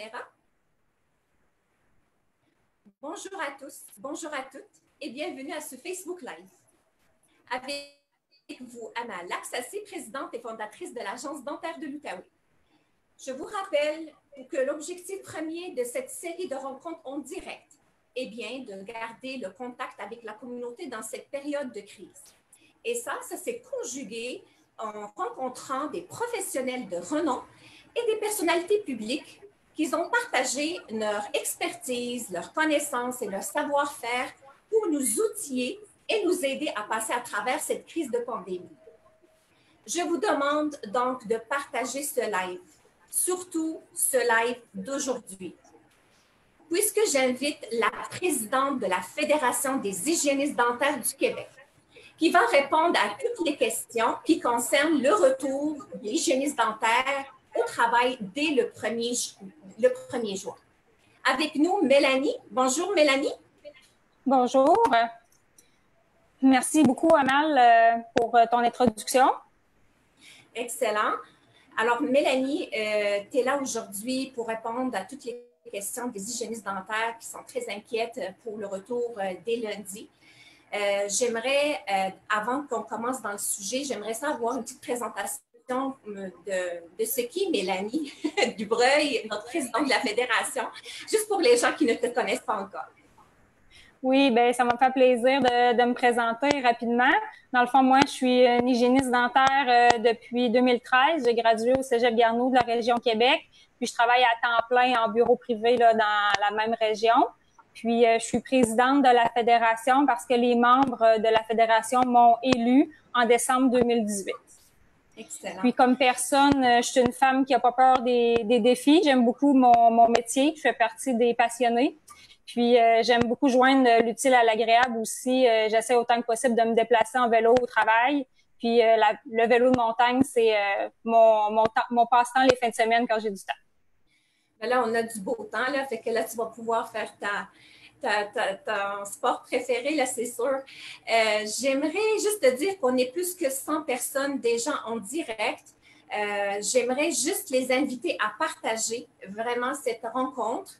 caméra. Bonjour à tous, bonjour à toutes et bienvenue à ce Facebook Live. Avec vous, Anna Laksassi, présidente et fondatrice de l'Agence dentaire de l'Outaouais. Je vous rappelle que l'objectif premier de cette série de rencontres en direct est bien de garder le contact avec la communauté dans cette période de crise. Et ça s'est conjugué en rencontrant des professionnels de renom et des personnalités publiques qui ont partagé leur expertise, leurs connaissances et leur savoir-faire pour nous outiller et nous aider à passer à travers cette crise de pandémie. Je vous demande donc de partager ce live, surtout ce live d'aujourd'hui, puisque j'invite la présidente de la Fédération des hygiénistes dentaires du Québec, qui va répondre à toutes les questions qui concernent le retour des hygiénistes dentaires au travail dès le 1er juin. Avec nous, Mélanie. Bonjour, Mélanie. Bonjour. Merci beaucoup, Amal, pour ton introduction. Excellent. Alors, Mélanie, tu es là aujourd'hui pour répondre à toutes les questions des hygiénistes dentaires qui sont très inquiètes pour le retour dès lundi. J'aimerais, avant qu'on commence dans le sujet, j'aimerais savoir une petite présentation de ce qu'est Mélanie Dubreuil, notre présidente de la Fédération, juste pour les gens qui ne te connaissent pas encore. Oui, bien, ça m'a fait plaisir de me présenter rapidement. Dans le fond, moi, je suis une hygiéniste dentaire depuis 2013. J'ai gradué au Cégep Garneau de la région Québec. Puis, je travaille à temps plein en bureau privé là, dans la même région. Puis, je suis présidente de la Fédération parce que les membres de la Fédération m'ont élue en décembre 2018. Excellent. Puis, comme personne, je suis une femme qui n'a pas peur des défis. J'aime beaucoup mon métier. Je fais partie des passionnés. Puis, j'aime beaucoup joindre l'utile à l'agréable aussi. J'essaie autant que possible de me déplacer en vélo au travail. Puis, le vélo de montagne, c'est mon passe-temps les fins de semaine quand j'ai du temps. Là, on a du beau temps, là, fait que là, tu vas pouvoir faire ton sport préféré, là, c'est sûr. J'aimerais juste te dire qu'on est plus que 100 personnes déjà en direct. J'aimerais juste les inviter à partager vraiment cette rencontre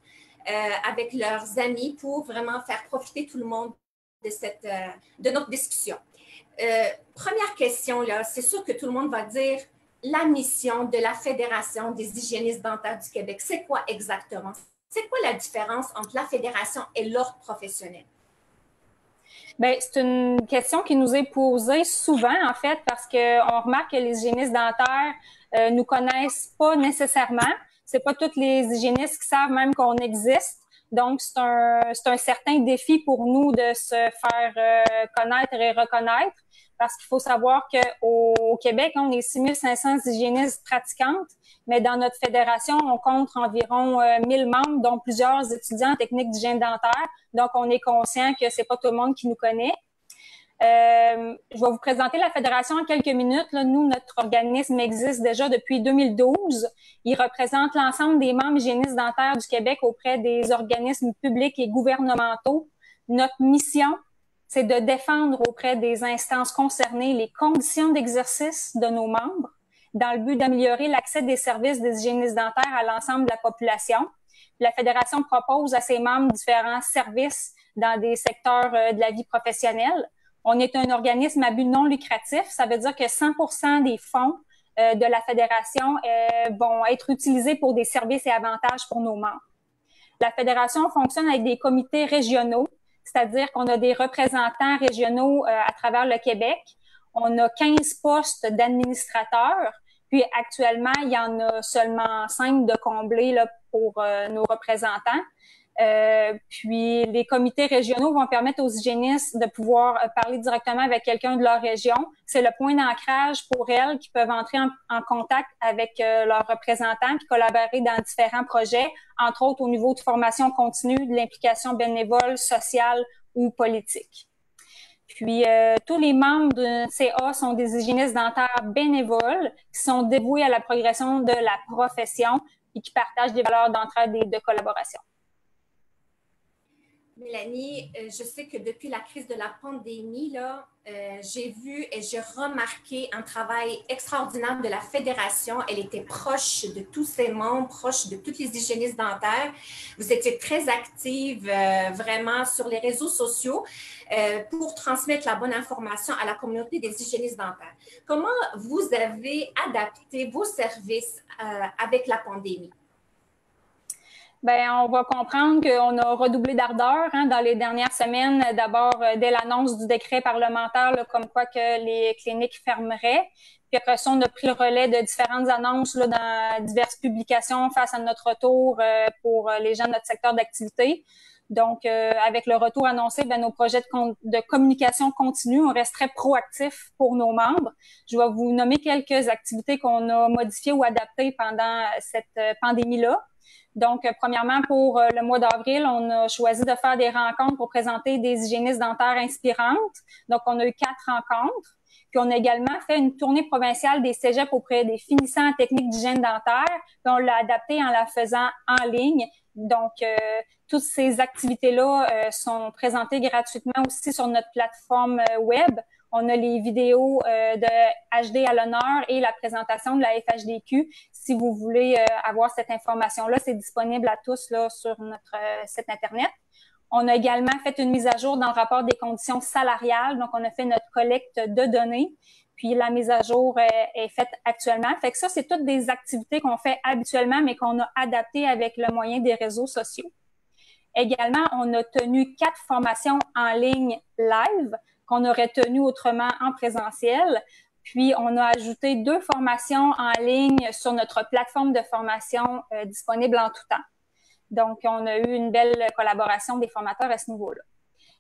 avec leurs amis pour vraiment faire profiter tout le monde de notre discussion. Première question, là, c'est sûr que tout le monde va dire la mission de la Fédération des hygiénistes dentaires du Québec. C'est quoi exactement? C'est quoi la différence entre la Fédération et l'ordre professionnel? Bien, c'est une question qui nous est posée souvent, en fait, parce qu'on remarque que les hygiénistes dentaires nous connaissent pas nécessairement. C'est pas tous les hygiénistes qui savent même qu'on existe. Donc, c'est un certain défi pour nous de se faire connaître et reconnaître, parce qu'il faut savoir qu'au Québec, on est 6500 hygiénistes pratiquantes, mais dans notre fédération, on compte environ 1000 membres, dont plusieurs étudiants en technique d'hygiène dentaire. Donc, on est conscient que c'est pas tout le monde qui nous connaît. Je vais vous présenter la fédération en quelques minutes. Là, nous, notre organisme existe déjà depuis 2012. Il représente l'ensemble des membres hygiénistes dentaires du Québec auprès des organismes publics et gouvernementaux. Notre mission, c'est de défendre auprès des instances concernées les conditions d'exercice de nos membres dans le but d'améliorer l'accès des services des hygiénistes dentaires à l'ensemble de la population. La Fédération propose à ses membres différents services dans des secteurs de la vie professionnelle. On est un organisme à but non lucratif. Ça veut dire que 100% des fonds de la Fédération vont être utilisés pour des services et avantages pour nos membres. La Fédération fonctionne avec des comités régionaux, c'est-à-dire qu'on a des représentants régionaux à travers le Québec. On a 15 postes d'administrateurs, puis actuellement, il y en a seulement 5 de comblés là, pour nos représentants. Puis les comités régionaux vont permettre aux hygiénistes de pouvoir parler directement avec quelqu'un de leur région. C'est le point d'ancrage pour elles qui peuvent entrer en contact avec leurs représentants puis collaborer dans différents projets, entre autres au niveau de formation continue, de l'implication bénévole, sociale ou politique. Puis, tous les membres de CA sont des hygiénistes dentaires bénévoles qui sont dévoués à la progression de la profession et qui partagent des valeurs d'entraide et de collaboration. Mélanie, je sais que depuis la crise de la pandémie, là, j'ai vu et j'ai remarqué un travail extraordinaire de la Fédération. Elle était proche de tous ses membres, proche de toutes les hygiénistes dentaires. Vous étiez très active vraiment sur les réseaux sociaux pour transmettre la bonne information à la communauté des hygiénistes dentaires. Comment vous avez adapté vos services avec la pandémie? Ben, on va comprendre qu'on a redoublé d'ardeur dans les dernières semaines. D'abord, dès l'annonce du décret parlementaire, là, comme quoi que les cliniques fermeraient. Puis après ça, on a pris le relais de différentes annonces là, dans diverses publications face à notre retour pour les gens de notre secteur d'activité. Donc, avec le retour annoncé, ben, nos projets de communication continuent. On reste très proactif pour nos membres. Je vais vous nommer quelques activités qu'on a modifiées ou adaptées pendant cette pandémie-là. Donc, premièrement, pour le mois d'avril, on a choisi de faire des rencontres pour présenter des hygiénistes dentaires inspirantes. Donc, on a eu 4 rencontres. Puis, on a également fait une tournée provinciale des cégeps auprès des finissants en technique d'hygiène dentaire. Puis, on l'a adapté en la faisant en ligne. Donc, toutes ces activités-là sont présentées gratuitement aussi sur notre plateforme web. On a les vidéos de HD à l'honneur et la présentation de la FHDQ. Si vous voulez avoir cette information-là, c'est disponible à tous là, sur notre site Internet. On a également fait une mise à jour dans le rapport des conditions salariales. Donc, on a fait notre collecte de données. Puis, la mise à jour est faite actuellement. Fait que ça, c'est toutes des activités qu'on fait habituellement, mais qu'on a adaptées avec le moyen des réseaux sociaux. Également, on a tenu 4 formations en ligne live qu'on aurait tenues autrement en présentiel. Puis, on a ajouté 2 formations en ligne sur notre plateforme de formation disponible en tout temps. Donc, on a eu une belle collaboration des formateurs à ce niveau-là.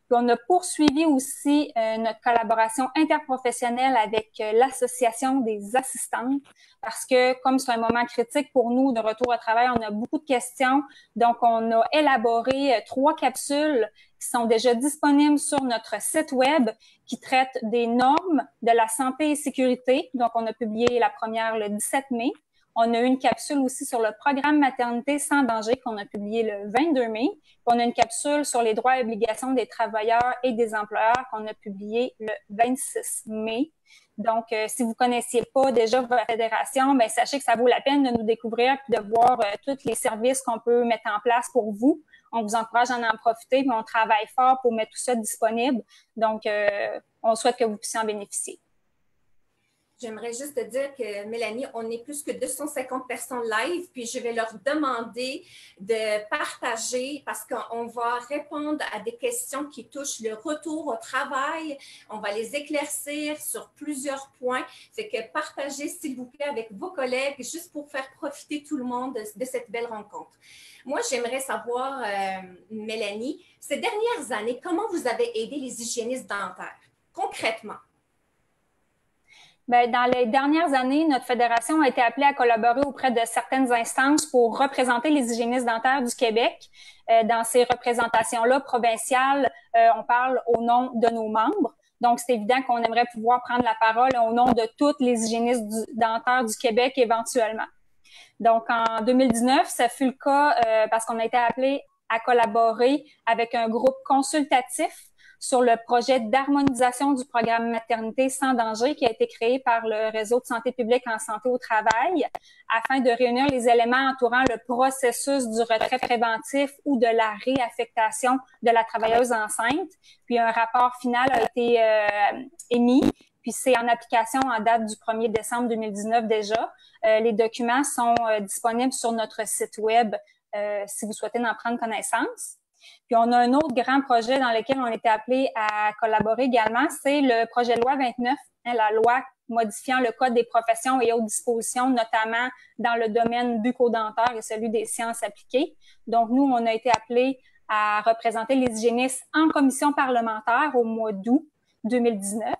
Puis, on a poursuivi aussi notre collaboration interprofessionnelle avec l'Association des assistantes parce que, comme c'est un moment critique pour nous de retour au travail, on a beaucoup de questions. Donc, on a élaboré 3 capsules qui sont déjà disponibles sur notre site web qui traitent des normes de la santé et sécurité. Donc, on a publié la première le 17 mai. On a eu une capsule aussi sur le programme Maternité sans danger qu'on a publié le 22 mai. Puis on a une capsule sur les droits et obligations des travailleurs et des employeurs qu'on a publié le 26 mai. Donc, si vous connaissiez pas déjà votre fédération, ben sachez que ça vaut la peine de nous découvrir puis de voir tous les services qu'on peut mettre en place pour vous. On vous encourage à en profiter, puis on travaille fort pour mettre tout ça disponible. Donc, on souhaite que vous puissiez en bénéficier. J'aimerais juste te dire que, Mélanie, on est plus que 250 personnes live, puis je vais leur demander de partager parce qu'on va répondre à des questions qui touchent le retour au travail. On va les éclaircir sur plusieurs points. C'est que partagez, s'il vous plaît, avec vos collègues, juste pour faire profiter tout le monde de cette belle rencontre. Moi, j'aimerais savoir, Mélanie, ces dernières années, comment vous avez aidé les hygiénistes dentaires, concrètement? Bien, dans les dernières années, notre fédération a été appelée à collaborer auprès de certaines instances pour représenter les hygiénistes dentaires du Québec. Dans ces représentations-là provinciales, on parle au nom de nos membres. Donc, c'est évident qu'on aimerait pouvoir prendre la parole au nom de toutes les hygiénistes dentaires du Québec éventuellement. Donc, en 2019, ça fut le cas parce qu'on a été appelé à collaborer avec un groupe consultatif sur le projet d'harmonisation du programme Maternité sans danger qui a été créé par le Réseau de santé publique en santé au travail afin de réunir les éléments entourant le processus du retrait préventif ou de la réaffectation de la travailleuse enceinte. Puis un rapport final a été émis. Puis c'est en application en date du 1er décembre 2019 déjà. Les documents sont disponibles sur notre site web si vous souhaitez en prendre connaissance. Puis on a un autre grand projet dans lequel on était appelé à collaborer également, c'est le projet de loi 29, la loi modifiant le Code des professions et autres dispositions, notamment dans le domaine bucco-dentaire et celui des sciences appliquées. Donc nous, on a été appelés à représenter les hygiénistes en commission parlementaire au mois d'août 2019.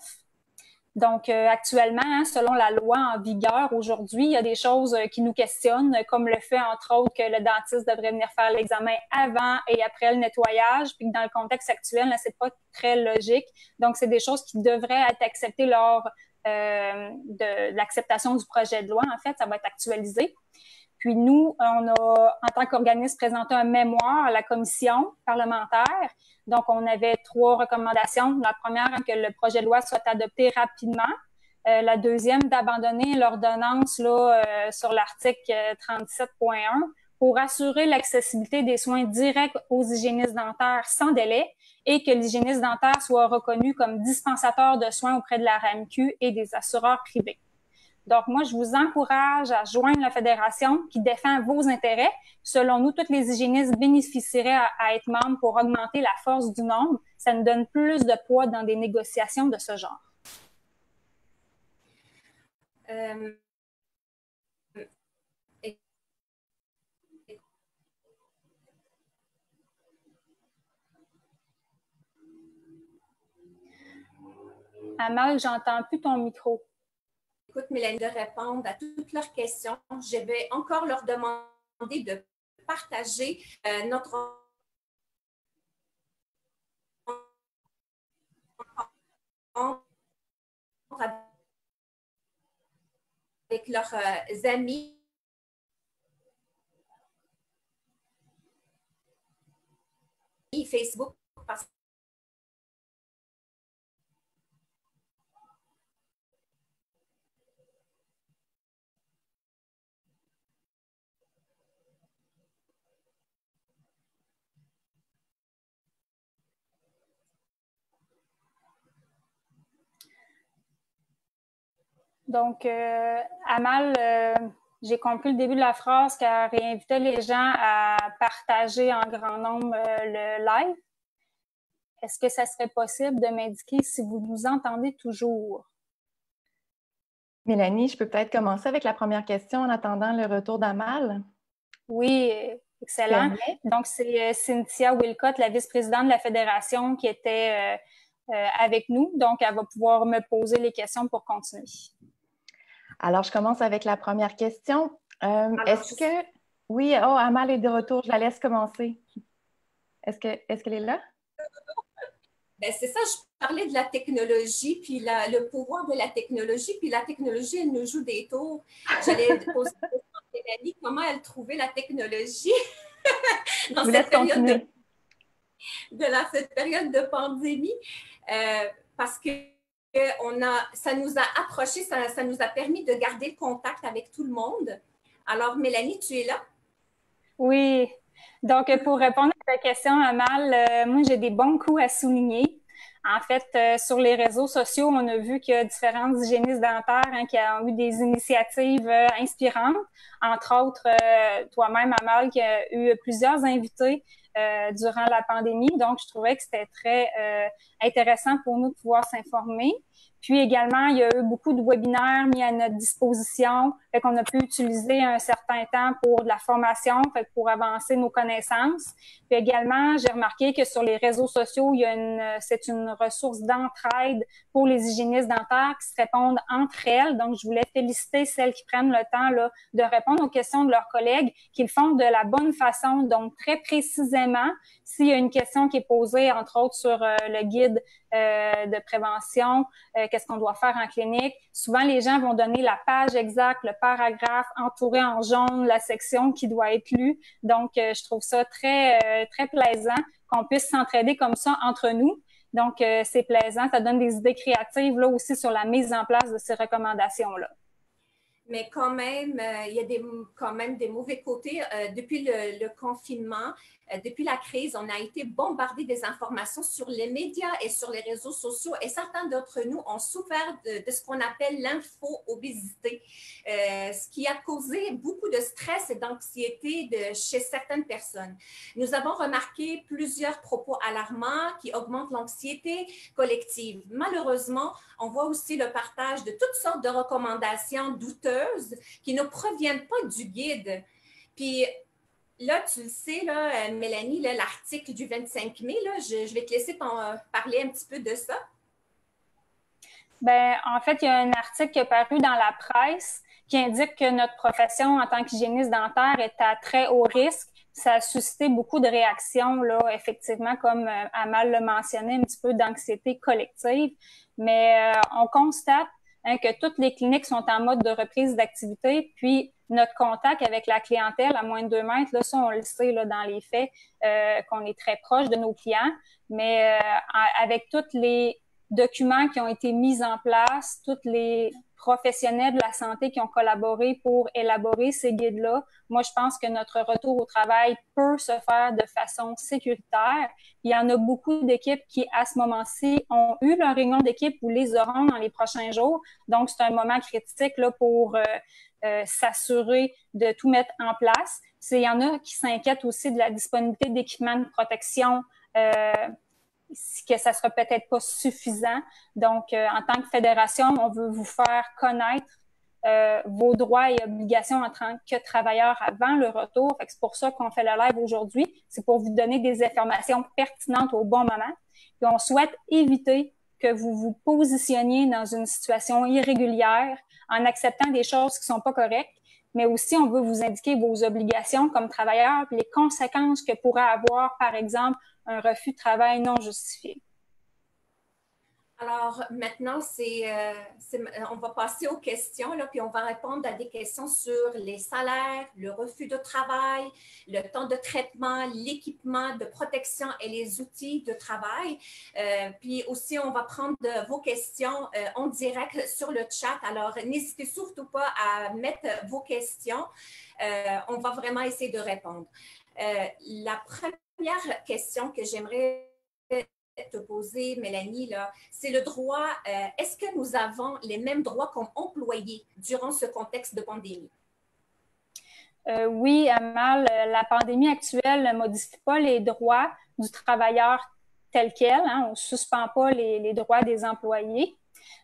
Donc, actuellement, selon la loi en vigueur aujourd'hui, il y a des choses qui nous questionnent, comme le fait, entre autres, que le dentiste devrait venir faire l'examen avant et après le nettoyage, puis que dans le contexte actuel, là, c'est pas très logique. Donc, c'est des choses qui devraient être acceptées lors de l'acceptation du projet de loi. En fait, ça va être actualisé. Puis nous, on a, en tant qu'organisme, présenté un mémoire à la commission parlementaire. Donc, on avait 3 recommandations. La première, que le projet de loi soit adopté rapidement. La deuxième, d'abandonner l'ordonnance sur l'article 37.1 pour assurer l'accessibilité des soins directs aux hygiénistes dentaires sans délai et que l'hygiéniste dentaire soit reconnu comme dispensateur de soins auprès de la RAMQ et des assureurs privés. Donc, moi, je vous encourage à joindre la fédération qui défend vos intérêts. Selon nous, toutes les hygiénistes bénéficieraient à être membres pour augmenter la force du nombre. Ça nous donne plus de poids dans des négociations de ce genre. Amal, j'entends plus ton micro. Écoute, Mélanie, de répondre à toutes leurs questions. Je vais encore leur demander de partager notre avec leurs amis. Facebook, parce Donc, Amal, j'ai compris le début de la phrase qu'elle réinvitait les gens à partager en grand nombre le live. Est-ce que ça serait possible de m'indiquer si vous nous entendez toujours? Mélanie, je peux peut-être commencer avec la première question en attendant le retour d'Amal. Oui, excellent. Donc, c'est Cynthia Wilcott, la vice-présidente de la fédération, qui était avec nous. Donc, elle va pouvoir me poser les questions pour continuer. Alors, je commence avec la première question. Oui, Amal est de retour. Je la laisse commencer. Est-ce qu'elle est là? Ben, c'est ça, je parlais de la technologie, puis le pouvoir de la technologie, puis la technologie, elle nous joue des tours. J'allais poser la question à Mélanie, comment elle trouvait la technologie dans cette période cette période de pandémie, parce que ça nous a approchés, ça nous a permis de garder le contact avec tout le monde. Alors, Mélanie, tu es là? Oui. Donc, pour répondre à ta question, Amal, moi, j'ai des bons coups à souligner. En fait, sur les réseaux sociaux, on a vu qu'il y a différentes hygiénistes dentaires qui ont eu des initiatives inspirantes. Entre autres, toi-même, Amal, qui a eu plusieurs invités durant la pandémie. Donc, je trouvais que c'était très intéressant pour nous de pouvoir s'informer. Puis également, il y a eu beaucoup de webinaires mis à notre disposition, fait qu'on a pu utiliser un certain temps pour de la formation, fait pour avancer nos connaissances. Puis également, j'ai remarqué que sur les réseaux sociaux, c'est une ressource d'entraide pour les hygiénistes dentaires qui se répondent entre elles. Donc, je voulais féliciter celles qui prennent le temps là, de répondre aux questions de leurs collègues, qui le font de la bonne façon, donc très précisément. S'il y a une question qui est posée, entre autres, sur le guide de prévention, qu'est-ce qu'on doit faire en clinique. Souvent, les gens vont donner la page exacte, le paragraphe entouré en jaune, la section qui doit être lue. Donc, je trouve ça très, très plaisant qu'on puisse s'entraider comme ça entre nous. Donc, c'est plaisant. Ça donne des idées créatives là aussi sur la mise en place de ces recommandations-là. Mais quand même, il y a quand même des mauvais côtés. Depuis le confinement, depuis la crise, on a été bombardé des informations sur les médias et sur les réseaux sociaux et certains d'entre nous ont souffert de ce qu'on appelle l'info-obésité, ce qui a causé beaucoup de stress et d'anxiété chez certaines personnes. Nous avons remarqué plusieurs propos alarmants qui augmentent l'anxiété collective. Malheureusement, on voit aussi le partage de toutes sortes de recommandations douteuses qui ne proviennent pas du guide. Puis là, tu le sais, là, Mélanie, là, l'article du 25 mai, là, je vais te laisser parler un petit peu de ça. Ben, en fait, il y a un article qui est paru dans la presse qui indique que notre profession en tant qu'hygiéniste dentaire est à très haut risque. Ça a suscité beaucoup de réactions, là, effectivement, comme Amal le mentionnait, un petit peu d'anxiété collective. Mais on constate que toutes les cliniques sont en mode de reprise d'activité. Puis, notre contact avec la clientèle à moins de 2 mètres, là, ça, on le sait là, dans les faits, qu'on est très proche de nos clients, mais avec tous les documents qui ont été mis en place, tous les professionnels de la santé qui ont collaboré pour élaborer ces guides-là, moi, je pense que notre retour au travail peut se faire de façon sécuritaire. Il y en a beaucoup d'équipes qui, à ce moment-ci, ont eu leur réunion d'équipe ou les auront dans les prochains jours. Donc, c'est un moment critique là, pour s'assurer de tout mettre en place. Il y en a qui s'inquiètent aussi de la disponibilité d'équipements de protection, que ça sera peut-être pas suffisant. Donc, en tant que fédération, on veut vous faire connaître vos droits et obligations en tant que travailleur avant le retour. Fait que c'est pour ça qu'on fait le live aujourd'hui. C'est pour vous donner des informations pertinentes au bon moment. Puis on souhaite éviter que vous vous positionniez dans une situation irrégulière en acceptant des choses qui sont pas correctes, mais aussi on veut vous indiquer vos obligations comme travailleur puis les conséquences que pourrait avoir, par exemple, un refus de travail non justifié. Alors, maintenant, on va passer aux questions, là, puis on va répondre à des questions sur les salaires, le refus de travail, le temps de traitement, l'équipement de protection et les outils de travail. Puis aussi, on va prendre vos questions en direct sur le chat. Alors, n'hésitez surtout pas à mettre vos questions. On va vraiment essayer de répondre. La première question que j'aimerais te poser, Mélanie, là, c'est le droit. Est-ce que nous avons les mêmes droits comme employés durant ce contexte de pandémie? Oui, Amal, la pandémie actuelle ne modifie pas les droits du travailleur tels quels. Hein, on ne suspend pas les droits des employés.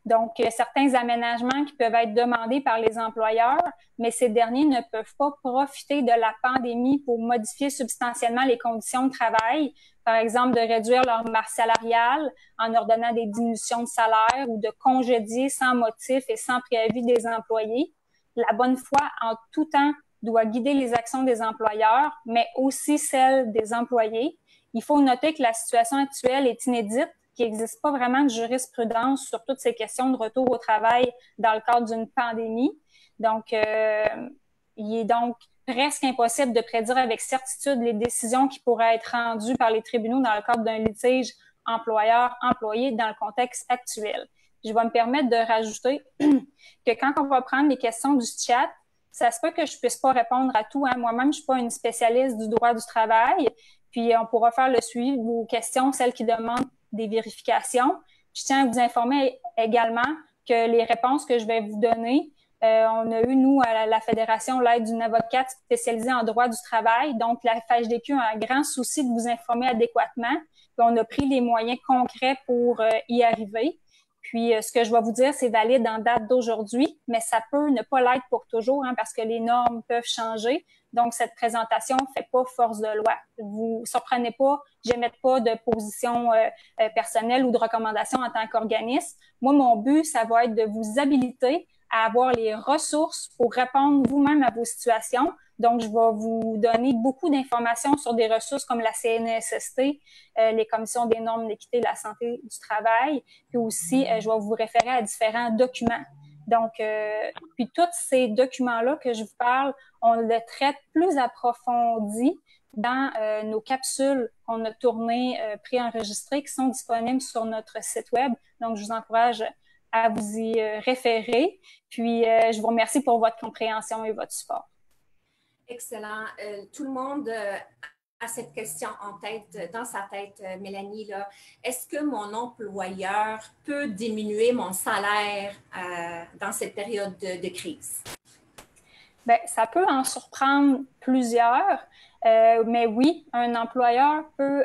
Donc, certains aménagements qui peuvent être demandés par les employeurs, mais ces derniers ne peuvent pas profiter de la pandémie pour modifier substantiellement les conditions de travail, par exemple de réduire leur masse salariale en ordonnant des diminutions de salaire ou de congédier sans motif et sans préavis des employés. La bonne foi en tout temps doit guider les actions des employeurs, mais aussi celles des employés. Il faut noter que la situation actuelle est inédite, qu'il n'existe pas vraiment de jurisprudence sur toutes ces questions de retour au travail dans le cadre d'une pandémie. Donc, il est donc presque impossible de prédire avec certitude les décisions qui pourraient être rendues par les tribunaux dans le cadre d'un litige employeur-employé dans le contexte actuel. Je vais me permettre de rajouter que quand on va prendre les questions du chat, ça se peut que je puisse pas répondre à tout. Hein. Moi-même, je suis pas une spécialiste du droit du travail. Puis, on pourra faire le suivi de vos questions, celles qui demandent des vérifications. Je tiens à vous informer également que les réponses que je vais vous donner, on a eu, nous, à la Fédération, l'aide d'une avocate spécialisée en droit du travail. Donc, la FHDQ a un grand souci de vous informer adéquatement. Puis, on a pris les moyens concrets pour y arriver. Puis, ce que je vais vous dire, c'est valide en date d'aujourd'hui, mais ça peut ne pas l'être pour toujours, hein, parce que les normes peuvent changer. Donc, cette présentation ne fait pas force de loi. Vous surprenez pas, j'émette pas de position personnelle ou de recommandation en tant qu'organisme. Moi, mon but, ça va être de vous habiliter à avoir les ressources pour répondre vous-même à vos situations. Donc, je vais vous donner beaucoup d'informations sur des ressources comme la CNESST, les commissions des normes d'équité de la santé du travail, puis aussi, je vais vous référer à différents documents. Donc, puis tous ces documents-là que je vous parle, on le traite plus approfondi dans nos capsules qu'on a tournées, préenregistrées, qui sont disponibles sur notre site web. Donc, je vous encourage à vous y référer. Puis, je vous remercie pour votre compréhension et votre support. Excellent. Tout le monde a cette question en tête, dans sa tête, Mélanie, là. Est-ce que mon employeur peut diminuer mon salaire dans cette période de crise? Bien, ça peut en surprendre plusieurs, mais oui, un employeur peut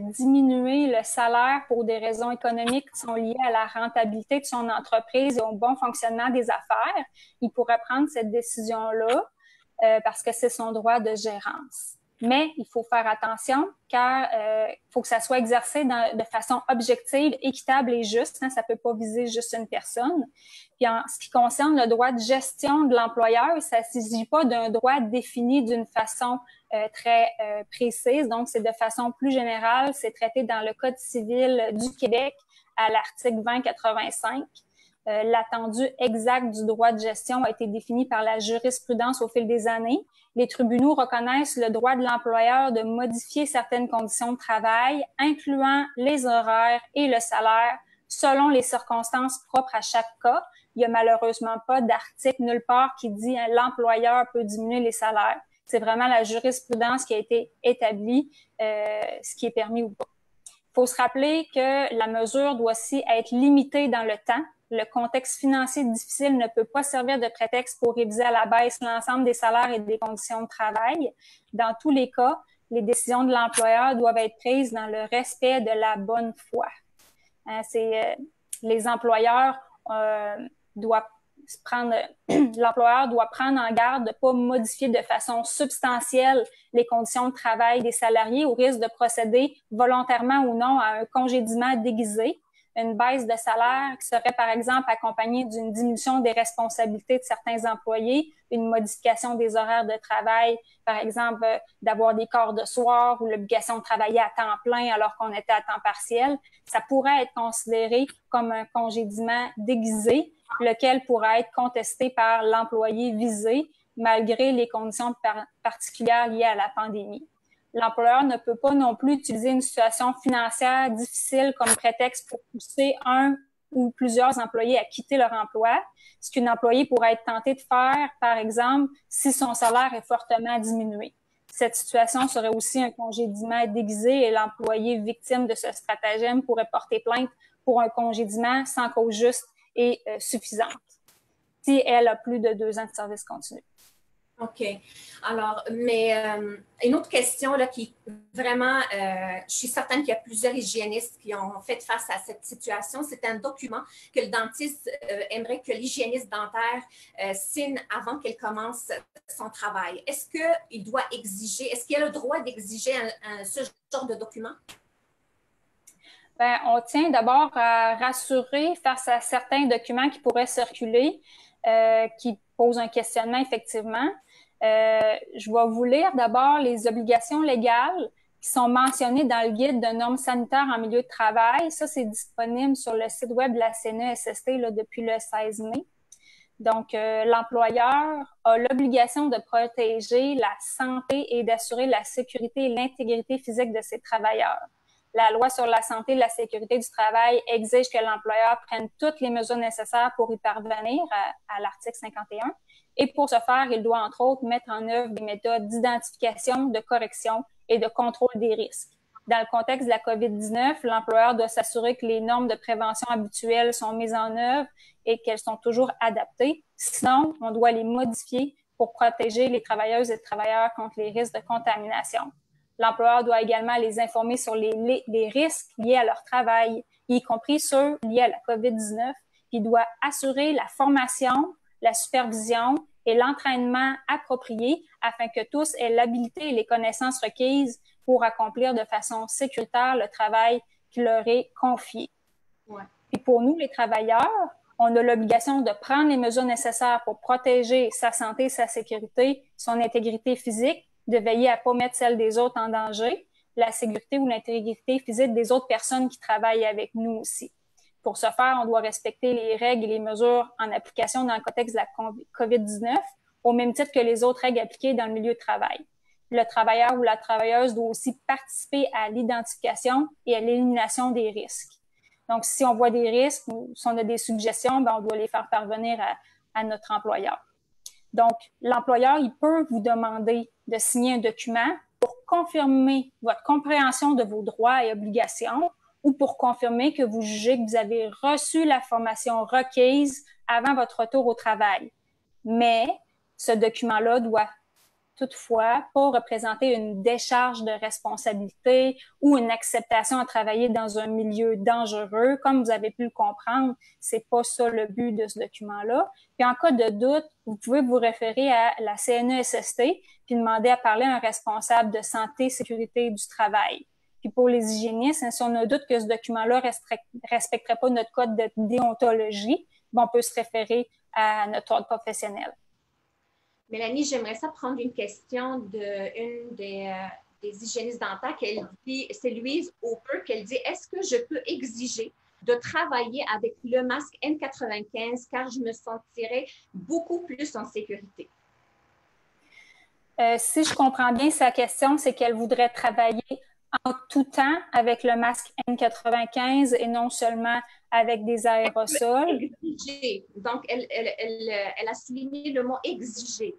diminuer le salaire pour des raisons économiques qui sont liées à la rentabilité de son entreprise et au bon fonctionnement des affaires. Il pourrait prendre cette décision-là parce que c'est son droit de gérance. Mais il faut faire attention car il faut que ça soit exercé de façon objective, équitable et juste. Hein, ça peut pas viser juste une personne. Puis en ce qui concerne le droit de gestion de l'employeur, ça ne s'agit pas d'un droit défini d'une façon très précise. Donc, c'est de façon plus générale. C'est traité dans le Code civil du Québec à l'article 2085. L'attendu exact du droit de gestion a été défini par la jurisprudence au fil des années. Les tribunaux reconnaissent le droit de l'employeur de modifier certaines conditions de travail, incluant les horaires et le salaire, selon les circonstances propres à chaque cas. Il n'y a malheureusement pas d'article nulle part qui dit l'employeur peut diminuer les salaires. C'est vraiment la jurisprudence qui a été établie, ce qui est permis ou pas. Il faut se rappeler que la mesure doit aussi être limitée dans le temps. Le contexte financier difficile ne peut pas servir de prétexte pour réviser à la baisse l'ensemble des salaires et des conditions de travail. Dans tous les cas, les décisions de l'employeur doivent être prises dans le respect de la bonne foi. Les employeurs l'employeur doit prendre en garde de ne pas modifier de façon substantielle les conditions de travail des salariés au risque de procéder volontairement ou non à un congédiement déguisé. Une baisse de salaire qui serait, par exemple, accompagnée d'une diminution des responsabilités de certains employés, une modification des horaires de travail, par exemple, d'avoir des corps de soir ou l'obligation de travailler à temps plein alors qu'on était à temps partiel, ça pourrait être considéré comme un congédiement déguisé, lequel pourrait être contesté par l'employé visé, malgré les conditions particulières liées à la pandémie. L'employeur ne peut pas non plus utiliser une situation financière difficile comme prétexte pour pousser un ou plusieurs employés à quitter leur emploi, ce qu'un employé pourrait être tenté de faire, par exemple, si son salaire est fortement diminué. Cette situation serait aussi un congédiement déguisé et l'employé victime de ce stratagème pourrait porter plainte pour un congédiement sans cause juste et suffisante, si elle a plus de 2 ans de service continu. OK. Alors, mais une autre question là, qui vraiment, je suis certaine qu'il y a plusieurs hygiénistes qui ont fait face à cette situation. C'est un document que le dentiste aimerait que l'hygiéniste dentaire signe avant qu'elle commence son travail. Est-ce qu'il doit exiger, est-ce qu'il a le droit d'exiger ce genre de document? Bien, on tient d'abord à rassurer face à certains documents qui pourraient circuler, qui posent un questionnement effectivement. Je vais vous lire d'abord les obligations légales qui sont mentionnées dans le guide de normes sanitaires en milieu de travail. Ça, c'est disponible sur le site web de la CNESST là, depuis le 16 mai. Donc, l'employeur a l'obligation de protéger la santé et d'assurer la sécurité et l'intégrité physique de ses travailleurs. La loi sur la santé et la sécurité du travail exige que l'employeur prenne toutes les mesures nécessaires pour y parvenir à l'article 51. Et pour ce faire, il doit, entre autres, mettre en œuvre des méthodes d'identification, de correction et de contrôle des risques. Dans le contexte de la COVID-19, l'employeur doit s'assurer que les normes de prévention habituelles sont mises en œuvre et qu'elles sont toujours adaptées. Sinon, on doit les modifier pour protéger les travailleuses et travailleurs contre les risques de contamination. L'employeur doit également les informer sur les risques liés à leur travail, y compris ceux liés à la COVID-19. Il doit assurer la formation, la supervision et l'entraînement approprié afin que tous aient l'habilité et les connaissances requises pour accomplir de façon sécuritaire le travail qui leur est confié. Ouais. Et pour nous, les travailleurs, on a l'obligation de prendre les mesures nécessaires pour protéger sa santé, sa sécurité, son intégrité physique, de veiller à ne pas mettre celle des autres en danger, la sécurité ou l'intégrité physique des autres personnes qui travaillent avec nous aussi. Pour ce faire, on doit respecter les règles et les mesures en application dans le contexte de la COVID-19, au même titre que les autres règles appliquées dans le milieu de travail. Le travailleur ou la travailleuse doit aussi participer à l'identification et à l'élimination des risques. Donc, si on voit des risques ou si on a des suggestions, on doit les faire parvenir à notre employeur. Donc, l'employeur, il peut vous demander de signer un document pour confirmer votre compréhension de vos droits et obligations ou pour confirmer que vous jugez que vous avez reçu la formation requise avant votre retour au travail. Mais ce document-là doit toutefois pas représenter une décharge de responsabilité ou une acceptation à travailler dans un milieu dangereux. Comme vous avez pu le comprendre, c'est pas ça le but de ce document-là. Puis en cas de doute, vous pouvez vous référer à la CNESST puis demander à parler à un responsable de santé et sécurité du travail. Puis pour les hygiénistes, si on a doute que ce document-là respecterait pas notre code de déontologie, on peut se référer à notre ordre professionnel. Mélanie, j'aimerais ça prendre une question d'une des hygiénistes dentaires. C'est Louise Hooper qu'elle dit « Est-ce que je peux exiger de travailler avec le masque N95 car je me sentirais beaucoup plus en sécurité. Si je comprends bien sa question, c'est qu'elle voudrait travailler en tout temps avec le masque N95 et non seulement avec des aérosols. Exiger. Donc, elle a souligné le mot exiger,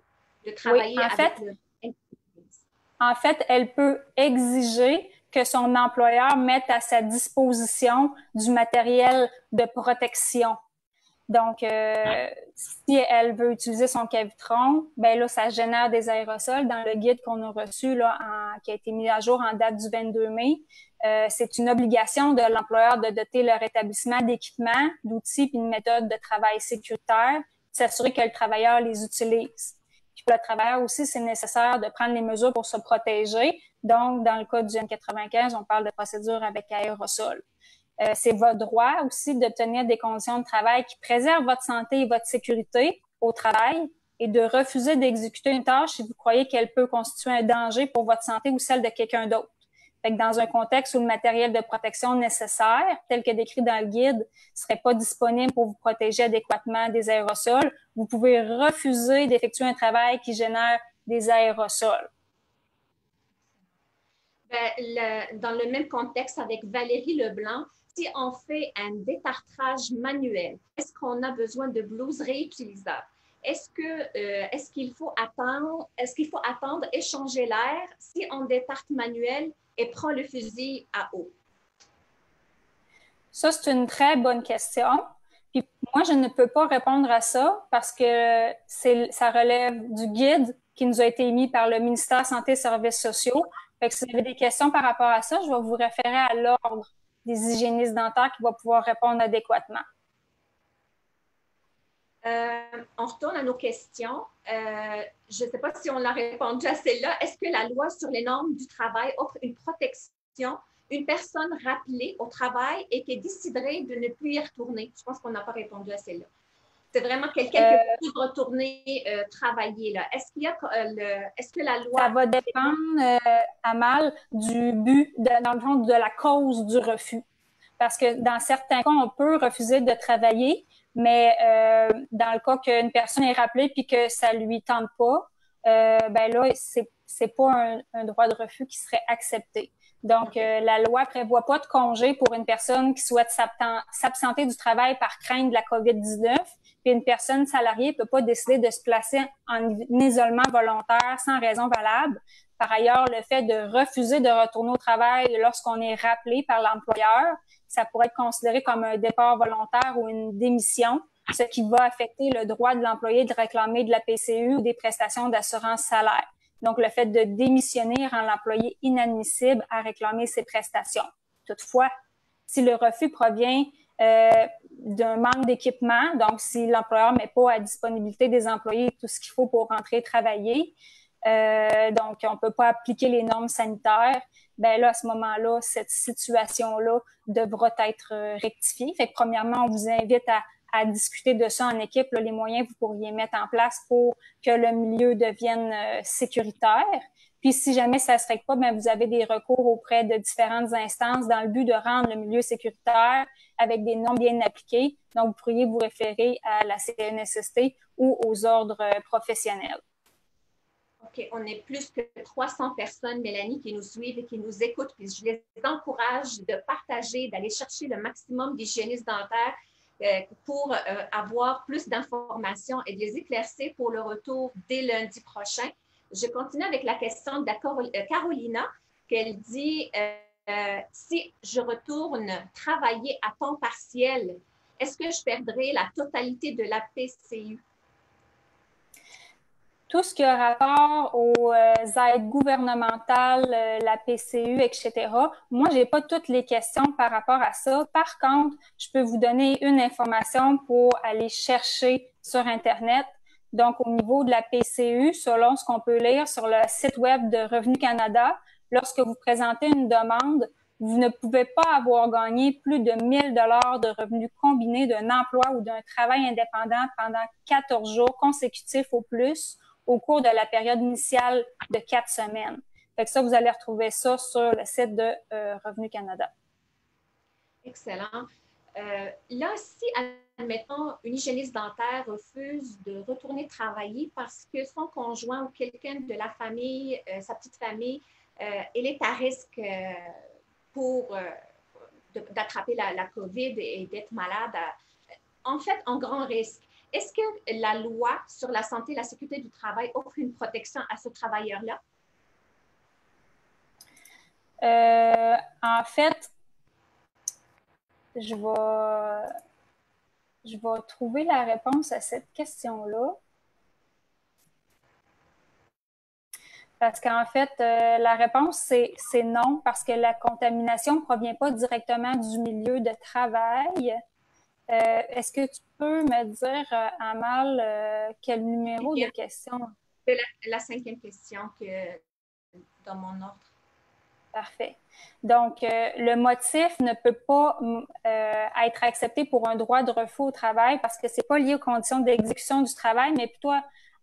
de travailler oui, avec le N95. En fait, elle peut exiger que son employeur mette à sa disposition du matériel de protection. Donc, si elle veut utiliser son cavitron, ben là, ça génère des aérosols. Dans le guide qu'on a reçu, là, qui a été mis à jour en date du 22 mai, c'est une obligation de l'employeur de doter leur établissement d'équipements, d'outils puis une méthode de travail sécuritaire, s'assurer que le travailleur les utilise. Puis pour le travailleur aussi, c'est nécessaire de prendre les mesures pour se protéger. Donc, dans le cas du N95, on parle de procédure avec aérosol. C'est votre droit aussi d'obtenir des conditions de travail qui préservent votre santé et votre sécurité au travail et de refuser d'exécuter une tâche si vous croyez qu'elle peut constituer un danger pour votre santé ou celle de quelqu'un d'autre. Fait que dans un contexte où le matériel de protection nécessaire, tel que décrit dans le guide, ne serait pas disponible pour vous protéger adéquatement des aérosols, vous pouvez refuser d'effectuer un travail qui génère des aérosols. Dans le même contexte avec Valérie Leblanc, si on fait un détartrage manuel, est-ce qu'on a besoin de blouses réutilisables? Est-ce qu'il faut attendre échanger l'air si on détarte manuel et prend le fusil à eau? Ça, c'est une très bonne question. Puis moi, je ne peux pas répondre à ça parce que ça relève du guide qui nous a été émis par le ministère Santé et Services sociaux. Fait que si vous avez des questions par rapport à ça, je vais vous référer à l'ordre des hygiénistes dentaires qui va pouvoir répondre adéquatement. On retourne à nos questions. Je ne sais pas si on l'a répondu à celle-là. Est-ce que la loi sur les normes du travail offre une protection, une personne rappelée au travail et qui déciderait de ne plus y retourner? Je pense qu'on n'a pas répondu à celle-là. C'est vraiment quelqu'un qui peut retourner travailler. Là. Est-ce que la loi... Ça va dépendre, Amal, du but, dans le fond, de la cause du refus. Parce que dans certains cas, on peut refuser de travailler, mais dans le cas qu'une personne est rappelée puis que ça lui tente pas, ben là, c'est pas un droit de refus qui serait accepté. Donc, la loi prévoit pas de congé pour une personne qui souhaite s'absenter du travail par crainte de la COVID-19. Puis une personne salariée peut pas décider de se placer en isolement volontaire sans raison valable. Par ailleurs, le fait de refuser de retourner au travail lorsqu'on est rappelé par l'employeur, ça pourrait être considéré comme un départ volontaire ou une démission, ce qui va affecter le droit de l'employé de réclamer de la PCU ou des prestations d'assurance salaire. Donc, le fait de démissionner rend l'employé inadmissible à réclamer ses prestations. Toutefois, si le refus provient d'un manque d'équipement, donc si l'employeur ne met pas à disponibilité des employés tout ce qu'il faut pour rentrer travailler, donc on ne peut pas appliquer les normes sanitaires, ben là, à ce moment-là, cette situation-là devra être rectifiée. Fait que premièrement, on vous invite à discuter de ça en équipe, là, les moyens que vous pourriez mettre en place pour que le milieu devienne sécuritaire. Puis, si jamais ça ne se règle pas, bien, vous avez des recours auprès de différentes instances dans le but de rendre le milieu sécuritaire avec des normes bien appliquées. Donc, vous pourriez vous référer à la CNSST ou aux ordres professionnels. OK, on est plus que 300 personnes, Mélanie, qui nous suivent et qui nous écoutent. Puis je les encourage de partager, d'aller chercher le maximum d'hygiénistes dentaires pour avoir plus d'informations et de les éclaircir pour le retour dès lundi prochain. Je continue avec la question de Carolina, qu'elle dit si je retourne travailler à temps partiel, est-ce que je perdrai la totalité de la PCU? Tout ce qui a rapport aux aides gouvernementales, la PCU, etc. Moi, j'ai pas toutes les questions par rapport à ça. Par contre, je peux vous donner une information pour aller chercher sur Internet. Donc, au niveau de la PCU, selon ce qu'on peut lire sur le site web de Revenu Canada, lorsque vous présentez une demande, vous ne pouvez pas avoir gagné plus de 1 000 $ de revenus combinés d'un emploi ou d'un travail indépendant pendant 14 jours consécutifs au plus au cours de la période initiale de 4 semaines. Fait que ça, vous allez retrouver ça sur le site de Revenu Canada. Excellent. Là, si, admettons, une hygiéniste dentaire refuse de retourner travailler parce que son conjoint ou quelqu'un de la famille, sa petite famille, elle est à risque pour d'attraper la COVID et d'être malade, en fait, en grand risque. Est-ce que la loi sur la santé et la sécurité du travail offre une protection à ce travailleur-là? En fait, je vais trouver la réponse à cette question-là. Parce qu'en fait, la réponse, c'est non, parce que la contamination ne provient pas directement du milieu de travail. Est-ce que tu peux me dire, Amal, quel numéro de question? C'est la cinquième question que, dans mon ordre. Parfait. Donc, le motif ne peut pas être accepté pour un droit de refus au travail parce que c'est pas lié aux conditions d'exécution du travail, mais plutôt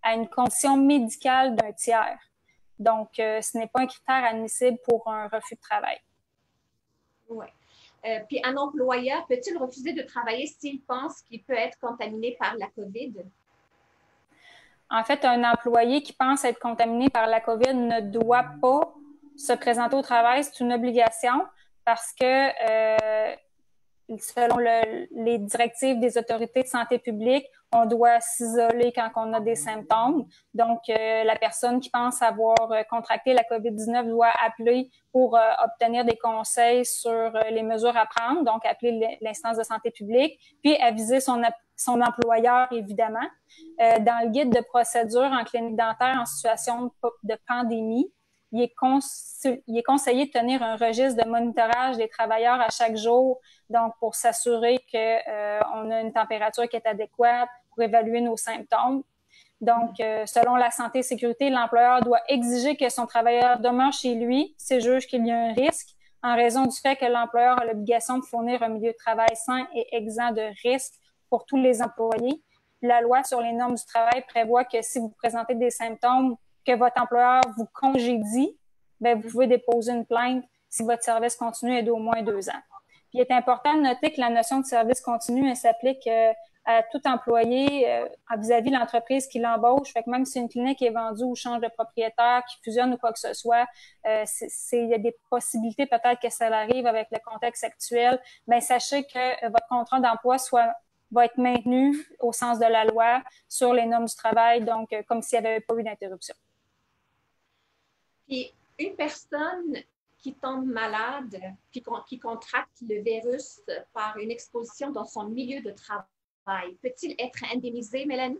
à une condition médicale d'un tiers. Donc, ce n'est pas un critère admissible pour un refus de travail. Oui. Puis un employeur peut-il refuser de travailler s'il pense qu'il peut être contaminé par la COVID? En fait, un employé qui pense être contaminé par la COVID ne doit pas se présenter au travail. C'est une obligation parce que selon les directives des autorités de santé publique, on doit s'isoler quand on a des symptômes. Donc, la personne qui pense avoir contracté la COVID-19 doit appeler pour obtenir des conseils sur les mesures à prendre, donc appeler l'instance de santé publique, puis aviser son employeur, évidemment. Dans le guide de procédure en clinique dentaire en situation de pandémie, il est conseillé de tenir un registre de monitorage des travailleurs à chaque jour, donc pour s'assurer qu'on a une température qui est adéquate pour évaluer nos symptômes. Donc, selon la santé et sécurité, l'employeur doit exiger que son travailleur demeure chez lui s'il juge qu'il y a un risque en raison du fait que l'employeur a l'obligation de fournir un milieu de travail sain et exempt de risques pour tous les employés. La loi sur les normes du travail prévoit que si vous présentez des symptômes que votre employeur vous congédie, bien, vous pouvez déposer une plainte si votre service continu est d'au moins 2 ans. Puis, il est important de noter que la notion de service continu, elle s'applique à tout employé vis-à-vis de l'entreprise qui l'embauche. Fait que même si une clinique est vendue ou change de propriétaire, qui fusionne ou quoi que ce soit, il y a des possibilités peut-être que ça arrive avec le contexte actuel. Mais sachez que votre contrat d'emploi va être maintenu au sens de la loi sur les normes du travail, donc comme s'il n'y avait pas eu d'interruption. Puis une personne qui tombe malade, puis qui contracte le virus par une exposition dans son milieu de travail, peut-il être indemnisé, Mélanie?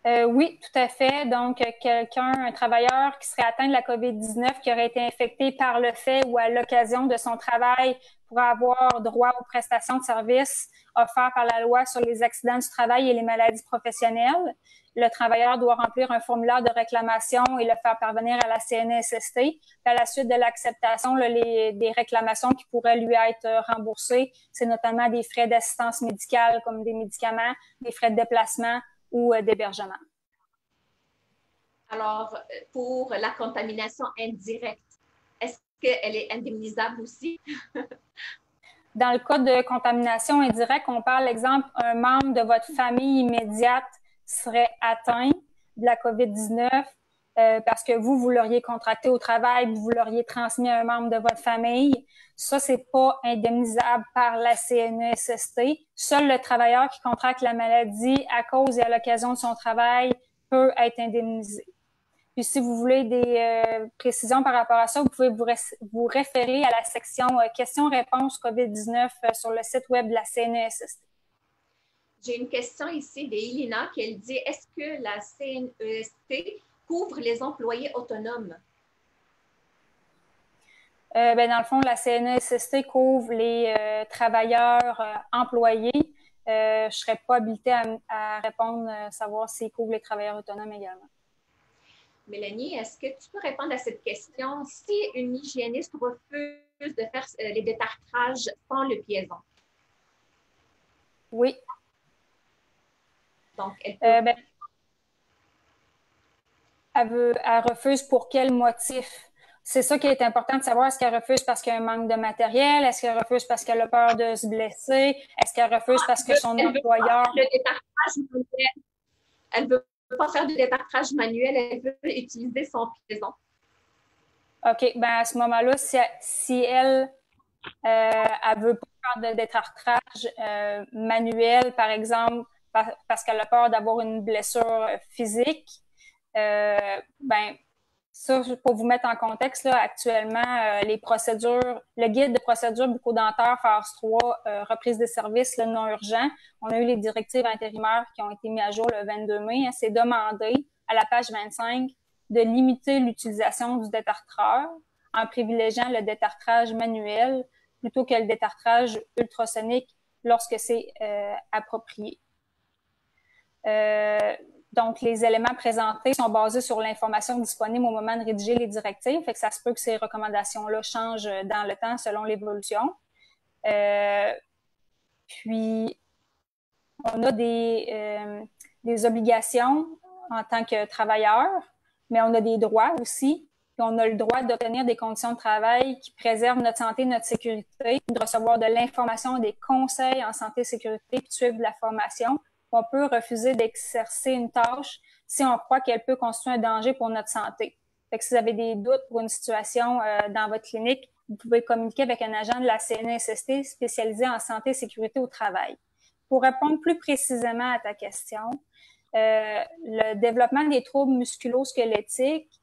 Oui, tout à fait. Donc, un travailleur qui serait atteint de la COVID-19, qui aurait été infecté par le fait ou à l'occasion de son travail pourra avoir droit aux prestations de services offertes par la loi sur les accidents du travail et les maladies professionnelles. Le travailleur doit remplir un formulaire de réclamation et le faire parvenir à la CNESST. Puis à la suite de l'acceptation, des réclamations qui pourraient lui être remboursées, c'est notamment des frais d'assistance médicale comme des médicaments, des frais de déplacement, ou d'hébergement. Alors, pour la contamination indirecte, est-ce qu'elle est indemnisable aussi? Dans le cas de contamination indirecte, on parle, exemple, un membre de votre famille immédiate serait atteint de la COVID-19 parce que vous l'auriez contracté au travail, vous l'auriez transmis à un membre de votre famille. Ça, c'est pas indemnisable par la CNESST. Seul le travailleur qui contracte la maladie à cause et à l'occasion de son travail peut être indemnisé. Puis si vous voulez des précisions par rapport à ça, vous pouvez vous référer à la section questions-réponses COVID-19 sur le site web de la CNESST. J'ai une question ici d'Elina qui dit « Est-ce que la CNEST couvre les employés autonomes? » Dans le fond, la CNESST couvre les travailleurs employés. Je ne serais pas habilitée à répondre, savoir s'ils couvrent les travailleurs autonomes également. Mélanie, est-ce que tu peux répondre à cette question? Si une hygiéniste refuse de faire les détartrages sans le piéson? Oui. Donc, elle peut... elle refuse pour quel motif? c'est ça qui est important de savoir. Est-ce qu'elle refuse parce qu'il y a un manque de matériel? Est-ce qu'elle refuse parce qu'elle a peur de se blesser? Est-ce qu'elle refuse parce que son employeur... Le détartrage manuel. Elle veut pas faire de détartrage manuel, elle veut utiliser son piéson. OK, ben à ce moment-là, si elle veut pas faire de détartrage manuel, par exemple, parce qu'elle a peur d'avoir une blessure physique, ben ça, pour vous mettre en contexte, là, actuellement, les procédures, le guide de procédure bucco-dentaire phase 3, reprise des services là, non urgents, on a eu les directives intérimaires qui ont été mises à jour le 22 mai. C'est demandé à la page 25 de limiter l'utilisation du détartreur en privilégiant le détartrage manuel plutôt que le détartrage ultrasonique lorsque c'est approprié. Donc, les éléments présentés sont basés sur l'information disponible au moment de rédiger les directives, fait que ça se peut que ces recommandations-là changent dans le temps selon l'évolution. Puis, on a des obligations en tant que travailleur, mais on a des droits aussi. Puis on a le droit d'obtenir des conditions de travail qui préservent notre santé, notre sécurité, de recevoir de l'information, des conseils en santé et sécurité, puis de suivre de la formation. On peut refuser d'exercer une tâche si on croit qu'elle peut constituer un danger pour notre santé. Fait que si vous avez des doutes pour une situation dans votre clinique, vous pouvez communiquer avec un agent de la CNESST spécialisé en santé et sécurité au travail. Pour répondre plus précisément à ta question, le développement des troubles musculo-squelettiques,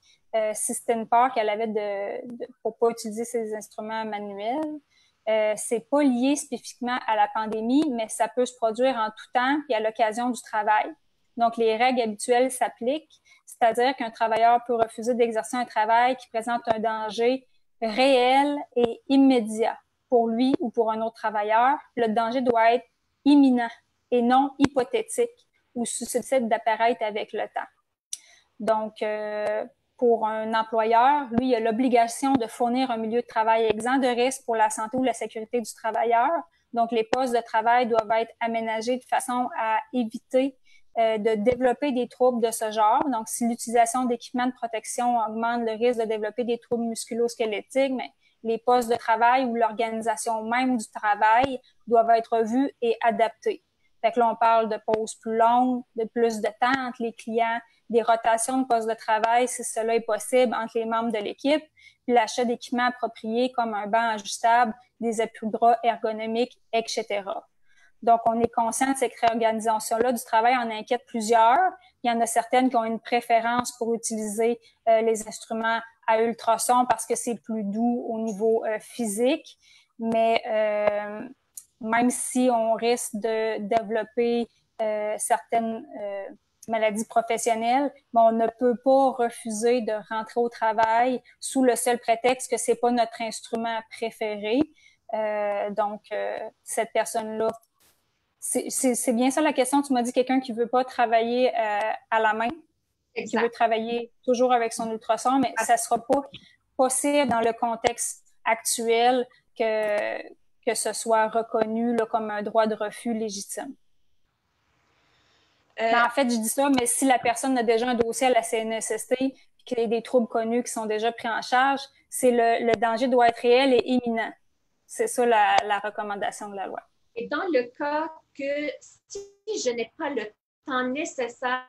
si c'était une peur qu'elle avait pour pas utiliser ses instruments manuels, c'est pas lié spécifiquement à la pandémie, mais ça peut se produire en tout temps et à l'occasion du travail. Donc, les règles habituelles s'appliquent, c'est-à-dire qu'un travailleur peut refuser d'exercer un travail qui présente un danger réel et immédiat pour lui ou pour un autre travailleur. Le danger doit être imminent et non hypothétique ou susceptible d'apparaître avec le temps. Donc, pour un employeur, lui, il a l'obligation de fournir un milieu de travail exempt de risque pour la santé ou la sécurité du travailleur. Donc, les postes de travail doivent être aménagés de façon à éviter de développer des troubles de ce genre. Donc, si l'utilisation d'équipements de protection augmente le risque de développer des troubles musculo-squelettiques, mais les postes de travail ou l'organisation même du travail doivent être revus et adaptés. Fait que là, on parle de pauses plus longues, de plus de temps entre les clients, des rotations de postes de travail si cela est possible entre les membres de l'équipe, puis l'achat d'équipements appropriés comme un banc ajustable, des appuis-bras ergonomiques, etc. Donc, on est conscient de cette réorganisation-là du travail en inquiète plusieurs. Il y en a certaines qui ont une préférence pour utiliser les instruments à ultrasons parce que c'est plus doux au niveau physique, mais même si on risque de développer certaines maladies professionnelles, mais on ne peut pas refuser de rentrer au travail sous le seul prétexte que c'est pas notre instrument préféré. Donc, cette personne-là, c'est bien ça la question. Tu m'as dit quelqu'un qui veut pas travailler à la main, exact, qui veut travailler toujours avec son ultrason, mais ça sera pas possible dans le contexte actuel que ce soit reconnu là, comme un droit de refus légitime. En fait, je dis ça, mais si la personne a déjà un dossier à la CNESST et qu'il y a des troubles connus qui sont déjà pris en charge, c'est le danger doit être réel et imminent. C'est ça la recommandation de la loi. Et dans le cas que si je n'ai pas le temps nécessaire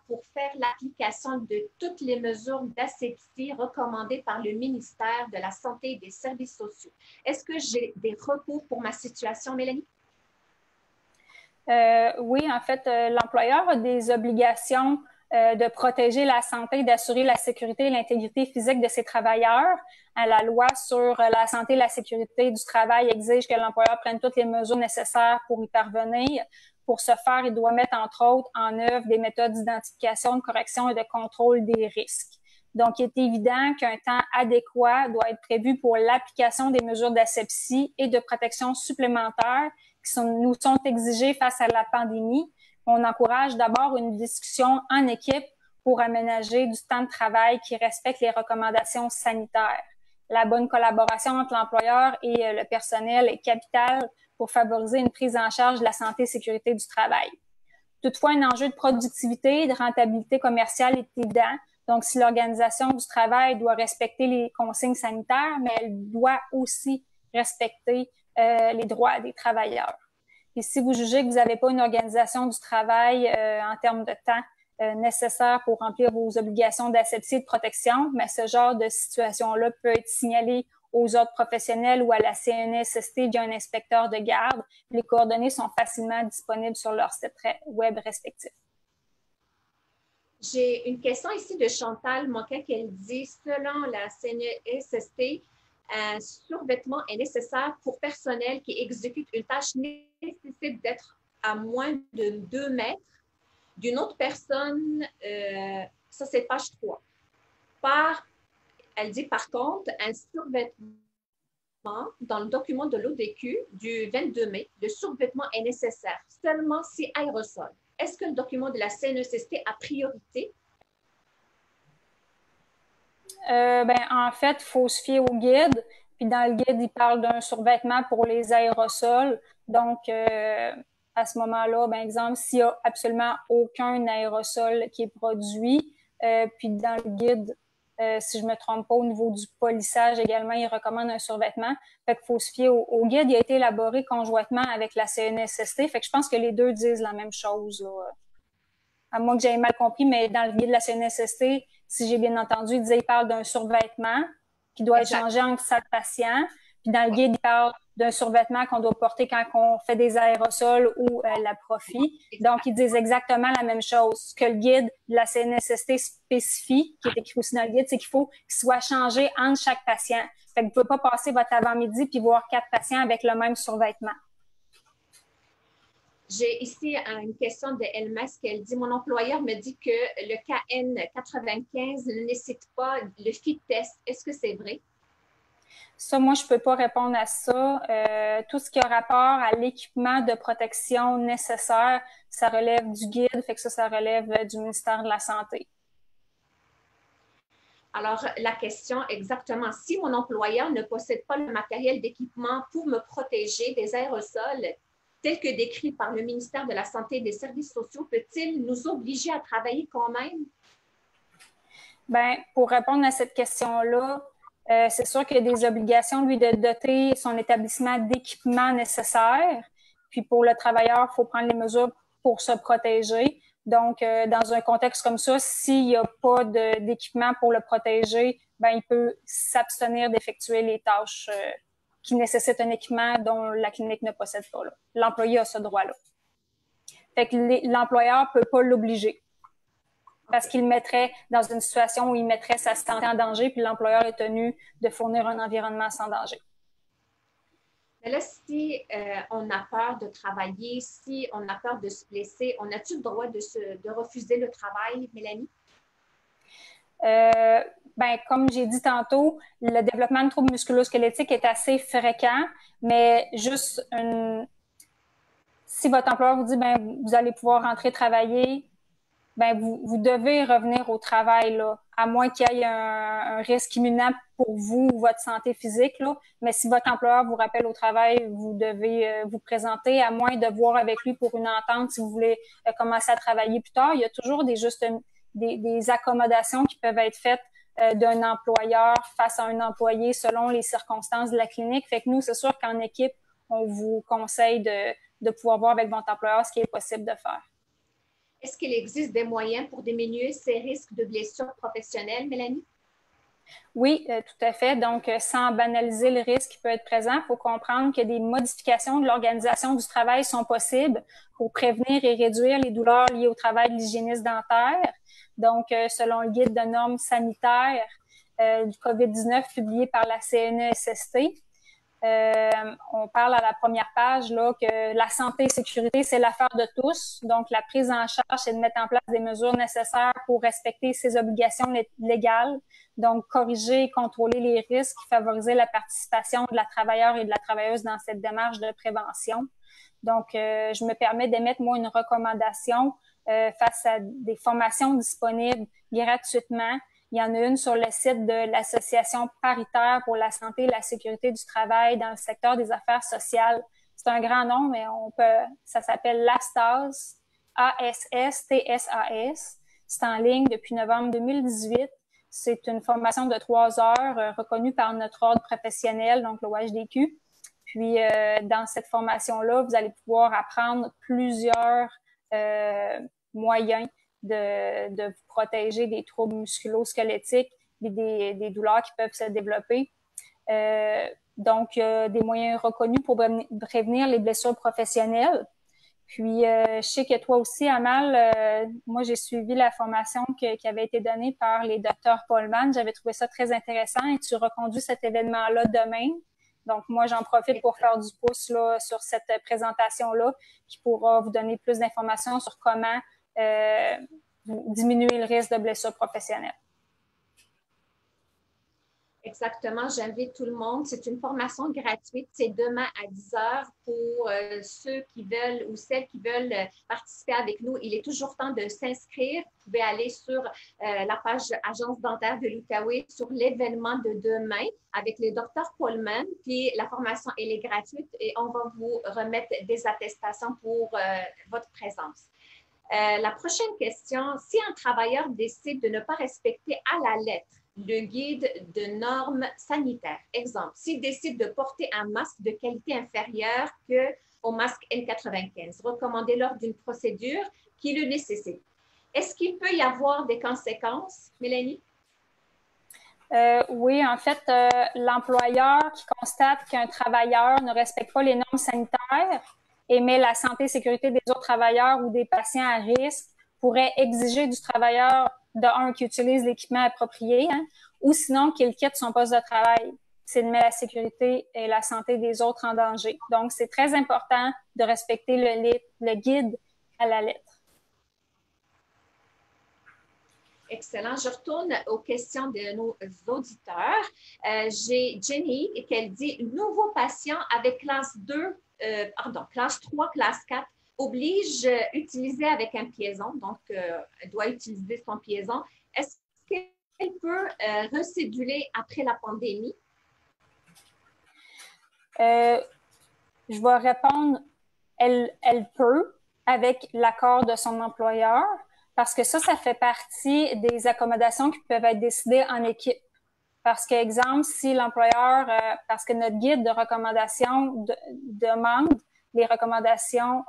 pour faire l'application de toutes les mesures d'asepsie recommandées par le ministère de la Santé et des Services sociaux, est-ce que j'ai des recours pour ma situation, Mélanie? Oui, en fait, l'employeur a des obligations de protéger la santé, d'assurer la sécurité et l'intégrité physique de ses travailleurs. La loi sur la santé et la sécurité du travail exige que l'employeur prenne toutes les mesures nécessaires pour y parvenir. Pour ce faire, il doit mettre, entre autres, en œuvre des méthodes d'identification, de correction et de contrôle des risques. Donc, il est évident qu'un temps adéquat doit être prévu pour l'application des mesures d'asepsie et de protection supplémentaires qui nous sont exigées face à la pandémie. On encourage d'abord une discussion en équipe pour aménager du temps de travail qui respecte les recommandations sanitaires. La bonne collaboration entre l'employeur et le personnel est capitale pour favoriser une prise en charge de la santé et sécurité du travail. Toutefois, un enjeu de productivité et de rentabilité commerciale est évident. Donc, si l'organisation du travail doit respecter les consignes sanitaires, mais elle doit aussi respecter les droits des travailleurs. Et si vous jugez que vous n'avez pas une organisation du travail en termes de temps nécessaire pour remplir vos obligations d'asepsie et de protection, mais ce genre de situation-là peut être signalé aux autres professionnels ou à la CNESST via un inspecteur de garde. Les coordonnées sont facilement disponibles sur leur site web respectif. J'ai une question ici de Chantal Moquin qui dit, selon la CNESST, un survêtement est nécessaire pour personnel qui exécute une tâche nécessite d'être à moins de 2 mètres d'une autre personne. Ça, c'est page 3. Elle dit, par contre, un survêtement, dans le document de l'ODQ du 22 mai, le survêtement est nécessaire seulement si aérosol. Est-ce que le document de la CNESST a priorité? En fait, il faut se fier au guide. Puis dans le guide, il parle d'un survêtement pour les aérosols. Donc, à ce moment-là, exemple, s'il n'y a absolument aucun aérosol qui est produit, puis dans le guide, si je me trompe pas, au niveau du polissage également, il recommande un survêtement. Fait qu'il faut se fier au guide. Il a été élaboré conjointement avec la CNESST. Fait que je pense que les deux disent la même chose, là. À moins que j'aie mal compris, mais dans le guide de la CNESST, si j'ai bien entendu, il parle d'un survêtement qui doit être changé en salle patient. Puis dans le guide, il parle d'un survêtement qu'on doit porter quand on fait des aérosols ou la profit. Donc, ils disent exactement la même chose. Ce que le guide de la CNESST spécifie, qui est écrit aussi dans le guide, c'est qu'il faut qu'il soit changé entre chaque patient. Fait que vous ne pouvez pas passer votre avant-midi puis voir 4 patients avec le même survêtement. J'ai ici une question de Elmas qu'elle dit, mon employeur me dit que le KN95 ne nécessite pas le fit test. Est-ce que c'est vrai? Ça, moi, je peux pas répondre à ça. Tout ce qui a rapport à l'équipement de protection nécessaire, ça relève du guide, fait que ça relève du ministère de la Santé. Alors, la question exactement, si mon employeur ne possède pas le matériel d'équipement pour me protéger des aérosols, tel que décrit par le ministère de la Santé et des Services sociaux, peut-il nous obliger à travailler quand même? Pour répondre à cette question-là, c'est sûr qu'il y a des obligations, lui, de doter son établissement d'équipements nécessaires. Puis pour le travailleur, il faut prendre les mesures pour se protéger. Donc, dans un contexte comme ça, s'il n'y a pas d'équipement pour le protéger, il peut s'abstenir d'effectuer les tâches qui nécessitent un équipement dont la clinique ne possède pas. L'employé a ce droit-là. Fait que l'employeur peut pas l'obliger parce qu'il mettrait dans une situation où il mettrait sa santé en danger, puis l'employeur est tenu de fournir un environnement sans danger. Mais là, si on a peur de travailler, si on a peur de se blesser, on a-t-il le droit de refuser le travail, Mélanie? Comme j'ai dit tantôt, le développement de troubles musculo-squelettiques est assez fréquent, mais juste si votre employeur vous dit vous allez pouvoir rentrer travailler, vous devez revenir au travail, là, à moins qu'il y ait un risque imminent pour vous ou votre santé physique, là. Mais si votre employeur vous rappelle au travail, vous devez vous présenter, à moins de voir avec lui pour une entente si vous voulez commencer à travailler plus tard. Il y a toujours des accommodations qui peuvent être faites d'un employeur face à un employé selon les circonstances de la clinique. Fait que nous, c'est sûr qu'en équipe, on vous conseille de pouvoir voir avec votre employeur ce qui est possible de faire. Est-ce qu'il existe des moyens pour diminuer ces risques de blessures professionnelles, Mélanie? Oui, tout à fait. Donc, sans banaliser le risque qui peut être présent, il faut comprendre que des modifications de l'organisation du travail sont possibles pour prévenir et réduire les douleurs liées au travail de l'hygiéniste dentaire. Donc, selon le guide de normes sanitaires du COVID-19 publié par la CNESST, on parle à la première page là que la santé et sécurité, c'est l'affaire de tous. Donc, la prise en charge, c'est de mettre en place des mesures nécessaires pour respecter ses obligations légales. Donc, corriger et contrôler les risques, favoriser la participation de la travailleuse et de la travailleuse dans cette démarche de prévention. Donc, je me permets d'émettre, moi, une recommandation face à des formations disponibles gratuitement. Il y en a une sur le site de l'Association paritaire pour la santé et la sécurité du travail dans le secteur des affaires sociales. C'est un grand nom, mais ça s'appelle l'ASTAS, ASSTSAS. C'est en ligne depuis novembre 2018. C'est une formation de 3 heures reconnue par notre ordre professionnel, donc le OHDQ. Puis, dans cette formation-là, vous allez pouvoir apprendre plusieurs moyens de vous protéger des troubles musculo-squelettiques et des douleurs qui peuvent se développer. Donc, il y a des moyens reconnus pour prévenir les blessures professionnelles. Puis, je sais que toi aussi, Amal, moi, j'ai suivi la formation qui avait été donnée par les docteurs Pohlmann. J'avais trouvé ça très intéressant et tu reconduis cet événement-là demain. Donc, moi, j'en profite pour faire du pouce là, sur cette présentation-là qui pourra vous donner plus d'informations sur comment diminuer le risque de blessures professionnelles. Exactement, j'invite tout le monde. C'est une formation gratuite. C'est demain à 10 heures pour ceux qui veulent ou celles qui veulent participer avec nous. Il est toujours temps de s'inscrire. Vous pouvez aller sur la page Agence dentaire de l'Outaouais sur l'événement de demain avec le docteur Pohlmann. Puis la formation, elle est gratuite et on va vous remettre des attestations pour votre présence. La prochaine question, si un travailleur décide de ne pas respecter à la lettre le guide de normes sanitaires. Exemple, s'il décide de porter un masque de qualité inférieure qu'au masque N95, recommandé lors d'une procédure qui le nécessite. Est-ce qu'il peut y avoir des conséquences, Mélanie? Oui, en fait, l'employeur qui constate qu'un travailleur ne respecte pas les normes sanitaires et met la santé et sécurité des autres travailleurs ou des patients à risque pourrait exiger du travailleur qui utilise l'équipement approprié, ou sinon qu'il quitte son poste de travail s'il met la sécurité et la santé des autres en danger. Donc, c'est très important de respecter le guide à la lettre. Excellent. Je retourne aux questions de nos auditeurs. J'ai Jenny qui dit « Nouveau patient avec classe 3, classe 4 oblige utiliser avec un piéson, donc elle doit utiliser son piéson. Est-ce qu'elle peut recéduler après la pandémie? » Je vais répondre, elle peut avec l'accord de son employeur parce que ça fait partie des accommodations qui peuvent être décidées en équipe. Parce que, exemple, si l'employeur, parce que notre guide de recommandation demande les recommandations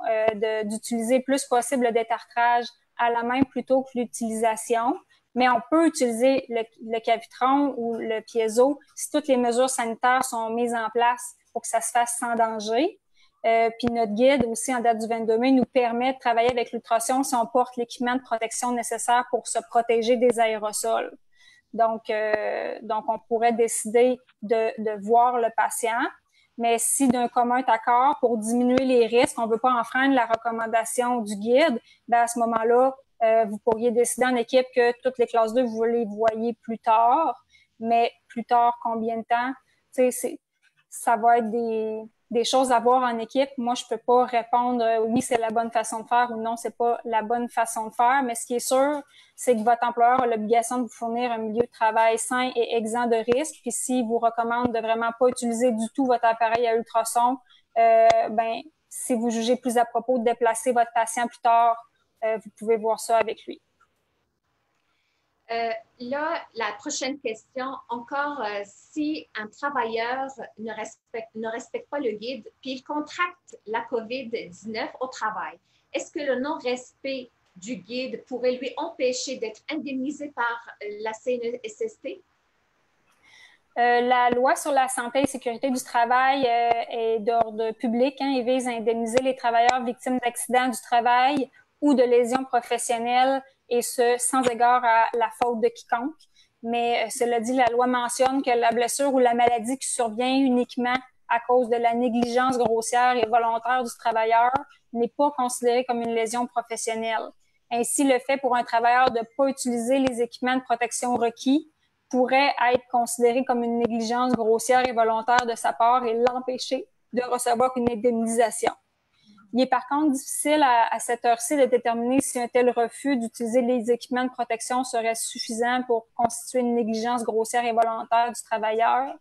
d'utiliser le plus possible le détartrage à la main plutôt que l'utilisation, mais on peut utiliser le cavitron ou le piezo si toutes les mesures sanitaires sont mises en place pour que ça se fasse sans danger. Puis notre guide aussi en date du 22 mai nous permet de travailler avec l'ultrason si on porte l'équipement de protection nécessaire pour se protéger des aérosols. Donc on pourrait décider de voir le patient, mais si d'un commun accord, pour diminuer les risques, on ne veut pas enfreindre la recommandation du guide, ben à ce moment-là, vous pourriez décider en équipe que toutes les classes 2, vous les voyez plus tard, mais plus tard, combien de temps? Ça va être des choses à voir en équipe. Moi, je peux pas répondre oui, c'est la bonne façon de faire ou non, c'est pas la bonne façon de faire. Mais ce qui est sûr, c'est que votre employeur a l'obligation de vous fournir un milieu de travail sain et exempt de risques. Puis s'il vous recommande de vraiment pas utiliser du tout votre appareil à ultrasons, si vous jugez plus à propos de déplacer votre patient plus tard, vous pouvez voir ça avec lui. Là, la prochaine question, encore, si un travailleur ne respecte pas le guide, puis il contracte la COVID-19 au travail, est-ce que le non-respect du guide pourrait lui empêcher d'être indemnisé par la CNESST? La loi sur la santé et sécurité du travail est d'ordre public et vise à indemniser les travailleurs victimes d'accidents du travail ou de lésions professionnelles, et ce, sans égard à la faute de quiconque. Mais cela dit, la loi mentionne que la blessure ou la maladie qui survient uniquement à cause de la négligence grossière et volontaire du travailleur n'est pas considérée comme une lésion professionnelle. Ainsi, le fait pour un travailleur de ne pas utiliser les équipements de protection requis pourrait être considéré comme une négligence grossière et volontaire de sa part et l'empêcher de recevoir une indemnisation. Il est par contre difficile à cette heure-ci de déterminer si un tel refus d'utiliser les équipements de protection serait suffisant pour constituer une négligence grossière et volontaire du travailleur.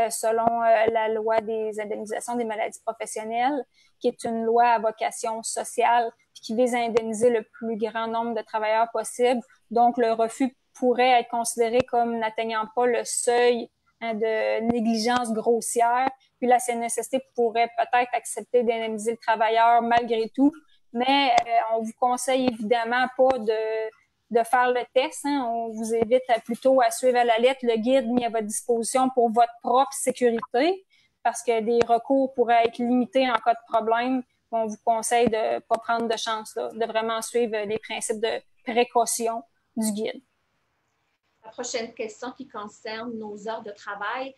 selon la loi des indemnisations des maladies professionnelles, qui est une loi à vocation sociale qui vise à indemniser le plus grand nombre de travailleurs possible. Donc, le refus pourrait être considéré comme n'atteignant pas le seuil de négligence grossière. Puis la CNSST pourrait peut-être accepter d'indemniser le travailleur malgré tout, mais on vous conseille évidemment pas de faire le test. On vous invite plutôt à suivre à la lettre le guide mis à votre disposition pour votre propre sécurité, parce que des recours pourraient être limités en cas de problème. On vous conseille de pas prendre de chance, là, de vraiment suivre les principes de précaution du guide. La prochaine question qui concerne nos heures de travail.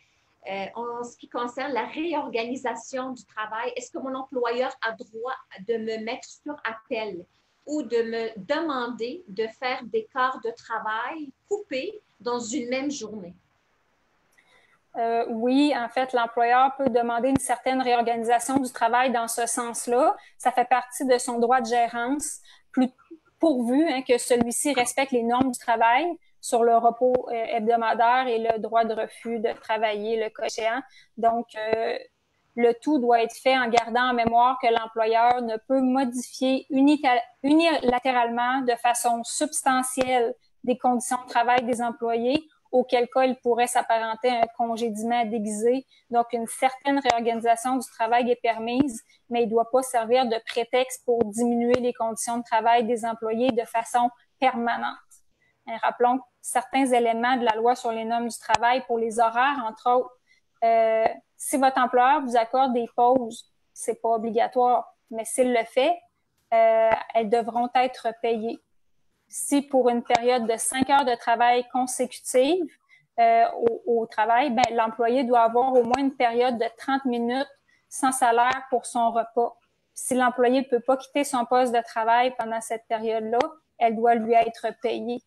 En ce qui concerne la réorganisation du travail, est-ce que mon employeur a droit de me mettre sur appel ou de me demander de faire des quarts de travail coupés dans une même journée? Oui, en fait, l'employeur peut demander une certaine réorganisation du travail dans ce sens-là. Ça fait partie de son droit de gérance, pourvu que celui-ci respecte les normes du travail sur le repos hebdomadaire et le droit de refus de travailler le cas échéant. Donc, le tout doit être fait en gardant en mémoire que l'employeur ne peut modifier unilatéralement de façon substantielle des conditions de travail des employés, auquel cas il pourrait s'apparenter à un congédiement déguisé. Donc, une certaine réorganisation du travail est permise, mais il ne doit pas servir de prétexte pour diminuer les conditions de travail des employés de façon permanente. Rappelons certains éléments de la loi sur les normes du travail pour les horaires, entre autres. Si votre employeur vous accorde des pauses, c'est pas obligatoire, mais s'il le fait, elles devront être payées. Si pour une période de 5 heures de travail consécutive au travail, ben, l'employé doit avoir au moins une période de 30 minutes sans salaire pour son repas. Si l'employé ne peut pas quitter son poste de travail pendant cette période-là, elle doit lui être payée.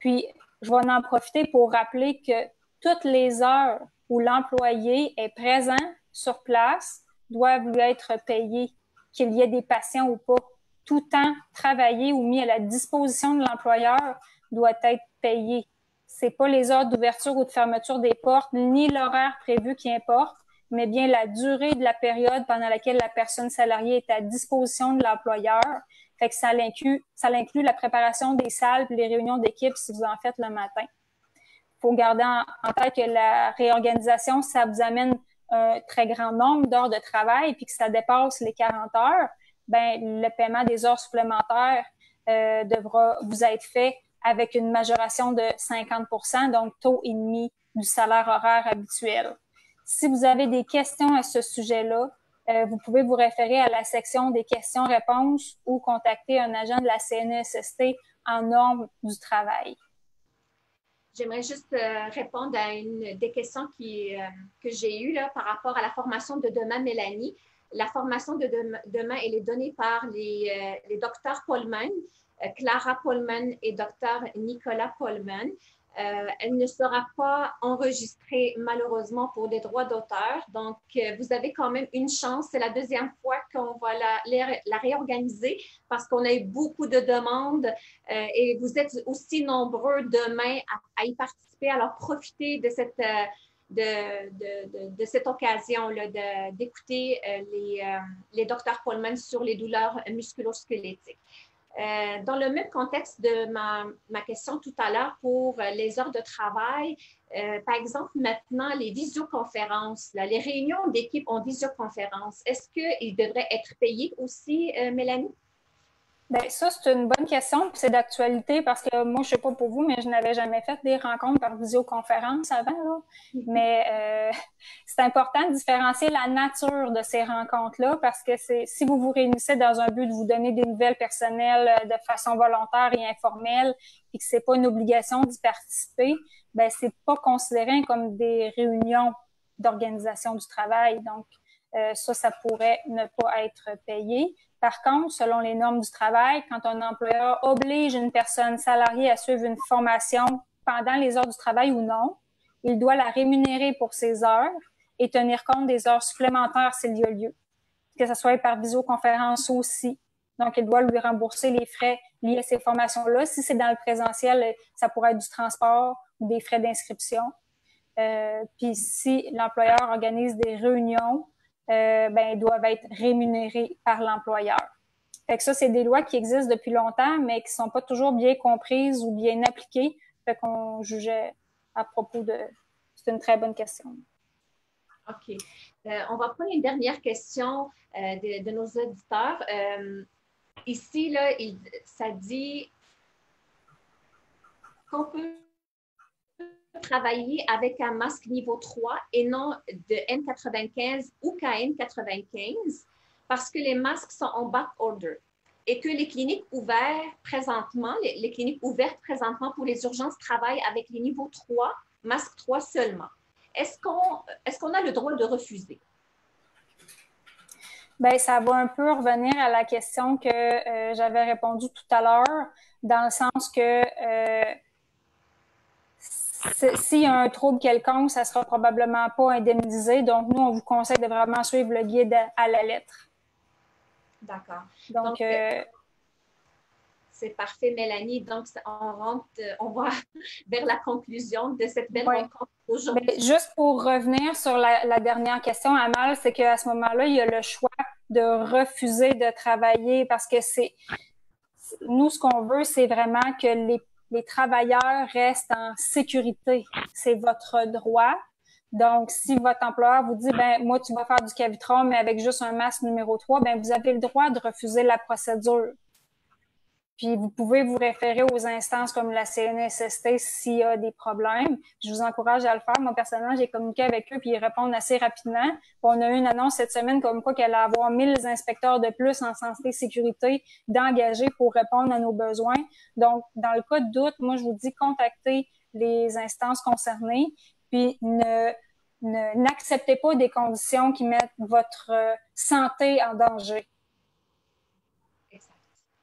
Puis, je vais en profiter pour rappeler que toutes les heures où l'employé est présent sur place doivent lui être payées, qu'il y ait des patients ou pas. Tout temps travaillé ou mis à la disposition de l'employeur doit être payé. C'est pas les heures d'ouverture ou de fermeture des portes, ni l'horaire prévu qui importe, mais bien la durée de la période pendant laquelle la personne salariée est à disposition de l'employeur. Fait que ça inclut la préparation des salles et les réunions d'équipe si vous en faites le matin. Il faut garder en tête que la réorganisation, ça vous amène un très grand nombre d'heures de travail puis que ça dépasse les 40 heures. Ben, le paiement des heures supplémentaires devra vous être fait avec une majoration de 50%, donc taux et demi du salaire horaire habituel. Si vous avez des questions à ce sujet-là, vous pouvez vous référer à la section des questions-réponses ou contacter un agent de la CNSST en normes du travail. J'aimerais juste répondre à une des questions que j'ai eues là, par rapport à la formation de demain, Mélanie. La formation de demain, elle est donnée par les docteurs Pohlmann, Clara Pohlmann et docteur Nicolas Pohlmann. Elle ne sera pas enregistrée malheureusement pour des droits d'auteur. Donc, vous avez quand même une chance. C'est la deuxième fois qu'on va la réorganiser parce qu'on a eu beaucoup de demandes et vous êtes aussi nombreux demain à y participer. Alors, profitez de cette occasion-là d'écouter les docteurs Pohlmann sur les douleurs musculo-squelettiques. Dans le même contexte de ma question tout à l'heure pour les heures de travail, par exemple, maintenant, les visioconférences, les réunions d'équipe en visioconférence, est-ce qu'ils devraient être payés aussi, Mélanie? Bien, ça, c'est une bonne question, puis c'est d'actualité parce que moi, je sais pas pour vous, mais je n'avais jamais fait des rencontres par visioconférence avant, là. Mais c'est important de différencier la nature de ces rencontres-là parce que si vous vous réunissez dans un but de vous donner des nouvelles personnelles de façon volontaire et informelle et que c'est pas une obligation d'y participer, ben c'est pas considéré comme des réunions d'organisation du travail. Donc, ça pourrait ne pas être payé. Par contre, selon les normes du travail, quand un employeur oblige une personne salariée à suivre une formation pendant les heures du travail ou non, il doit la rémunérer pour ses heures et tenir compte des heures supplémentaires s'il y a lieu, que ce soit par visioconférence aussi. Donc, il doit lui rembourser les frais liés à ces formations-là. Si c'est dans le présentiel, ça pourrait être du transport ou des frais d'inscription. Puis si l'employeur organise des réunions, ils doivent être rémunérés par l'employeur. Fait que ça, c'est des lois qui existent depuis longtemps, mais qui sont pas toujours bien comprises ou bien appliquées. Fait qu'on jugeait à propos de... C'est une très bonne question. OK. On va prendre une dernière question de nos auditeurs. Ici, là, ça dit qu'on peut travailler avec un masque niveau 3 et non de N95 ou KN95 parce que les masques sont en back order et que les cliniques ouvertes présentement, les cliniques ouvertes présentement pour les urgences travaillent avec les niveaux 3, masque 3 seulement. Est-ce qu'on a le droit de refuser? Bien, ça va un peu revenir à la question que j'avais répondu tout à l'heure, dans le sens que s'il y a un trouble quelconque, ça ne sera probablement pas indemnisé. Donc, nous, on vous conseille de vraiment suivre le guide à la lettre. D'accord. Donc c'est parfait, Mélanie. Donc, on va vers la conclusion de cette belle rencontre aujourd'hui. Juste pour revenir sur la dernière question, Amal, c'est qu'à ce moment-là, il y a le choix de refuser de travailler parce que nous, ce qu'on veut, c'est vraiment que les travailleurs restent en sécurité. C'est votre droit. Donc, si votre employeur vous dit, moi, tu vas faire du Cavitron, mais avec juste un masque numéro 3, vous avez le droit de refuser la procédure. Puis, vous pouvez vous référer aux instances comme la CNSST s'il y a des problèmes. Je vous encourage à le faire. Moi, personnellement, j'ai communiqué avec eux puis ils répondent assez rapidement. Puis on a eu une annonce cette semaine comme quoi qu'elle allait avoir 1000 inspecteurs de plus en santé et sécurité d'engagés pour répondre à nos besoins. Donc, dans le cas de doute, moi, je vous dis contactez les instances concernées puis n'acceptez pas des conditions qui mettent votre santé en danger.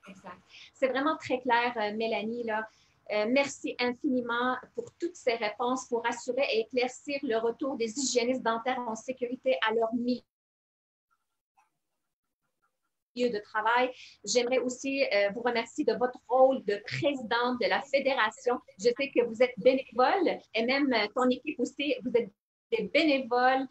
Exact. C'est vraiment très clair, Mélanie, là. Merci infiniment pour toutes ces réponses, pour assurer et éclaircir le retour des hygiénistes dentaires en sécurité à leur milieu de travail. J'aimerais aussi vous remercier de votre rôle de présidente de la Fédération. Je sais que vous êtes bénévole et même ton équipe aussi, vous êtes des bénévoles.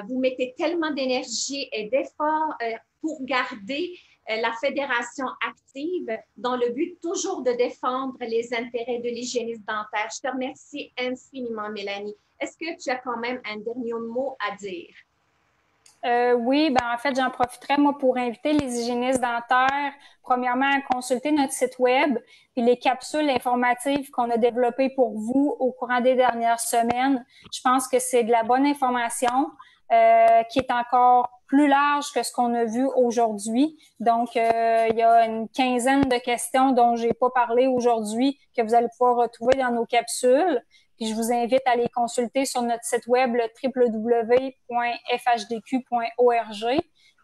Vous mettez tellement d'énergie et d'efforts pour garder la fédération active dans le but toujours de défendre les intérêts de l'hygiéniste dentaire. Je te remercie infiniment, Mélanie. Est-ce que tu as quand même un dernier mot à dire? Oui, en fait, j'en profiterai, moi, pour inviter les hygiénistes dentaires, premièrement, à consulter notre site web puis les capsules informatives qu'on a développées pour vous au courant des dernières semaines. Je pense que c'est de la bonne information qui est encore plus large que ce qu'on a vu aujourd'hui. Donc, il y a une quinzaine de questions dont j'ai pas parlé aujourd'hui que vous allez pouvoir retrouver dans nos capsules. Puis je vous invite à les consulter sur notre site web, le www.fhdq.org.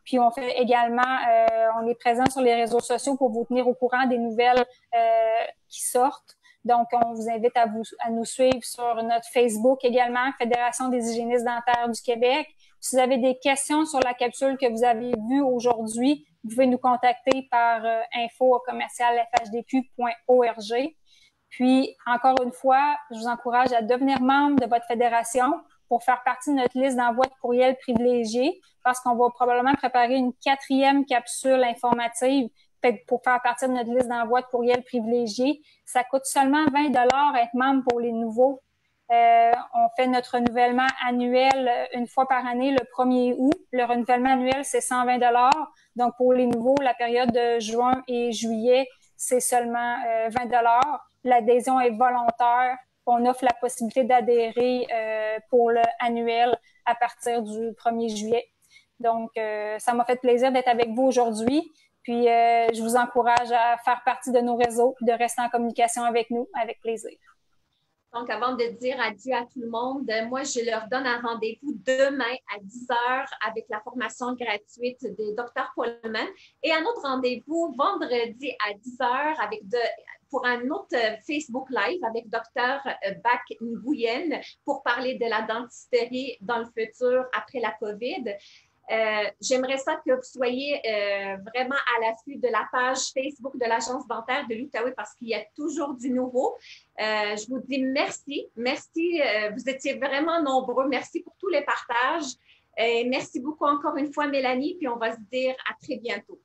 Puis on fait également, on est présent sur les réseaux sociaux pour vous tenir au courant des nouvelles qui sortent. Donc, on vous invite à nous suivre sur notre Facebook également, Fédération des hygiénistes dentaires du Québec. Si vous avez des questions sur la capsule que vous avez vue aujourd'hui, vous pouvez nous contacter par info@fhdq.org. Puis, encore une fois, je vous encourage à devenir membre de votre fédération pour faire partie de notre liste d'envoi de courriel privilégié parce qu'on va probablement préparer une 4e capsule informative pour faire partie de notre liste d'envoi de courriel privilégié. Ça coûte seulement 20 $ être membre pour les nouveaux. On fait notre renouvellement annuel une fois par année, le 1er août. Le renouvellement annuel, c'est 120 $. Donc, pour les nouveaux, la période de juin et juillet, c'est seulement 20 $. L'adhésion est volontaire. On offre la possibilité d'adhérer pour l'annuel à partir du 1er juillet. Donc, ça m'a fait plaisir d'être avec vous aujourd'hui. Puis, je vous encourage à faire partie de nos réseaux, de rester en communication avec nous, avec plaisir. Donc, avant de dire adieu à tout le monde, moi, je leur donne un rendez-vous demain à 10 h avec la formation gratuite de Dr. Coleman et un autre rendez-vous vendredi à 10 h pour un autre Facebook Live avec Dr. Bac Nguyen pour parler de la dentisterie dans le futur après la COVID. J'aimerais ça que vous soyez vraiment à l'affût de la page Facebook de l'Agence dentaire de l'Outaouais parce qu'il y a toujours du nouveau. Je vous dis merci. Merci. Vous étiez vraiment nombreux. Merci pour tous les partages. Merci beaucoup encore une fois, Mélanie. Puis on va se dire à très bientôt.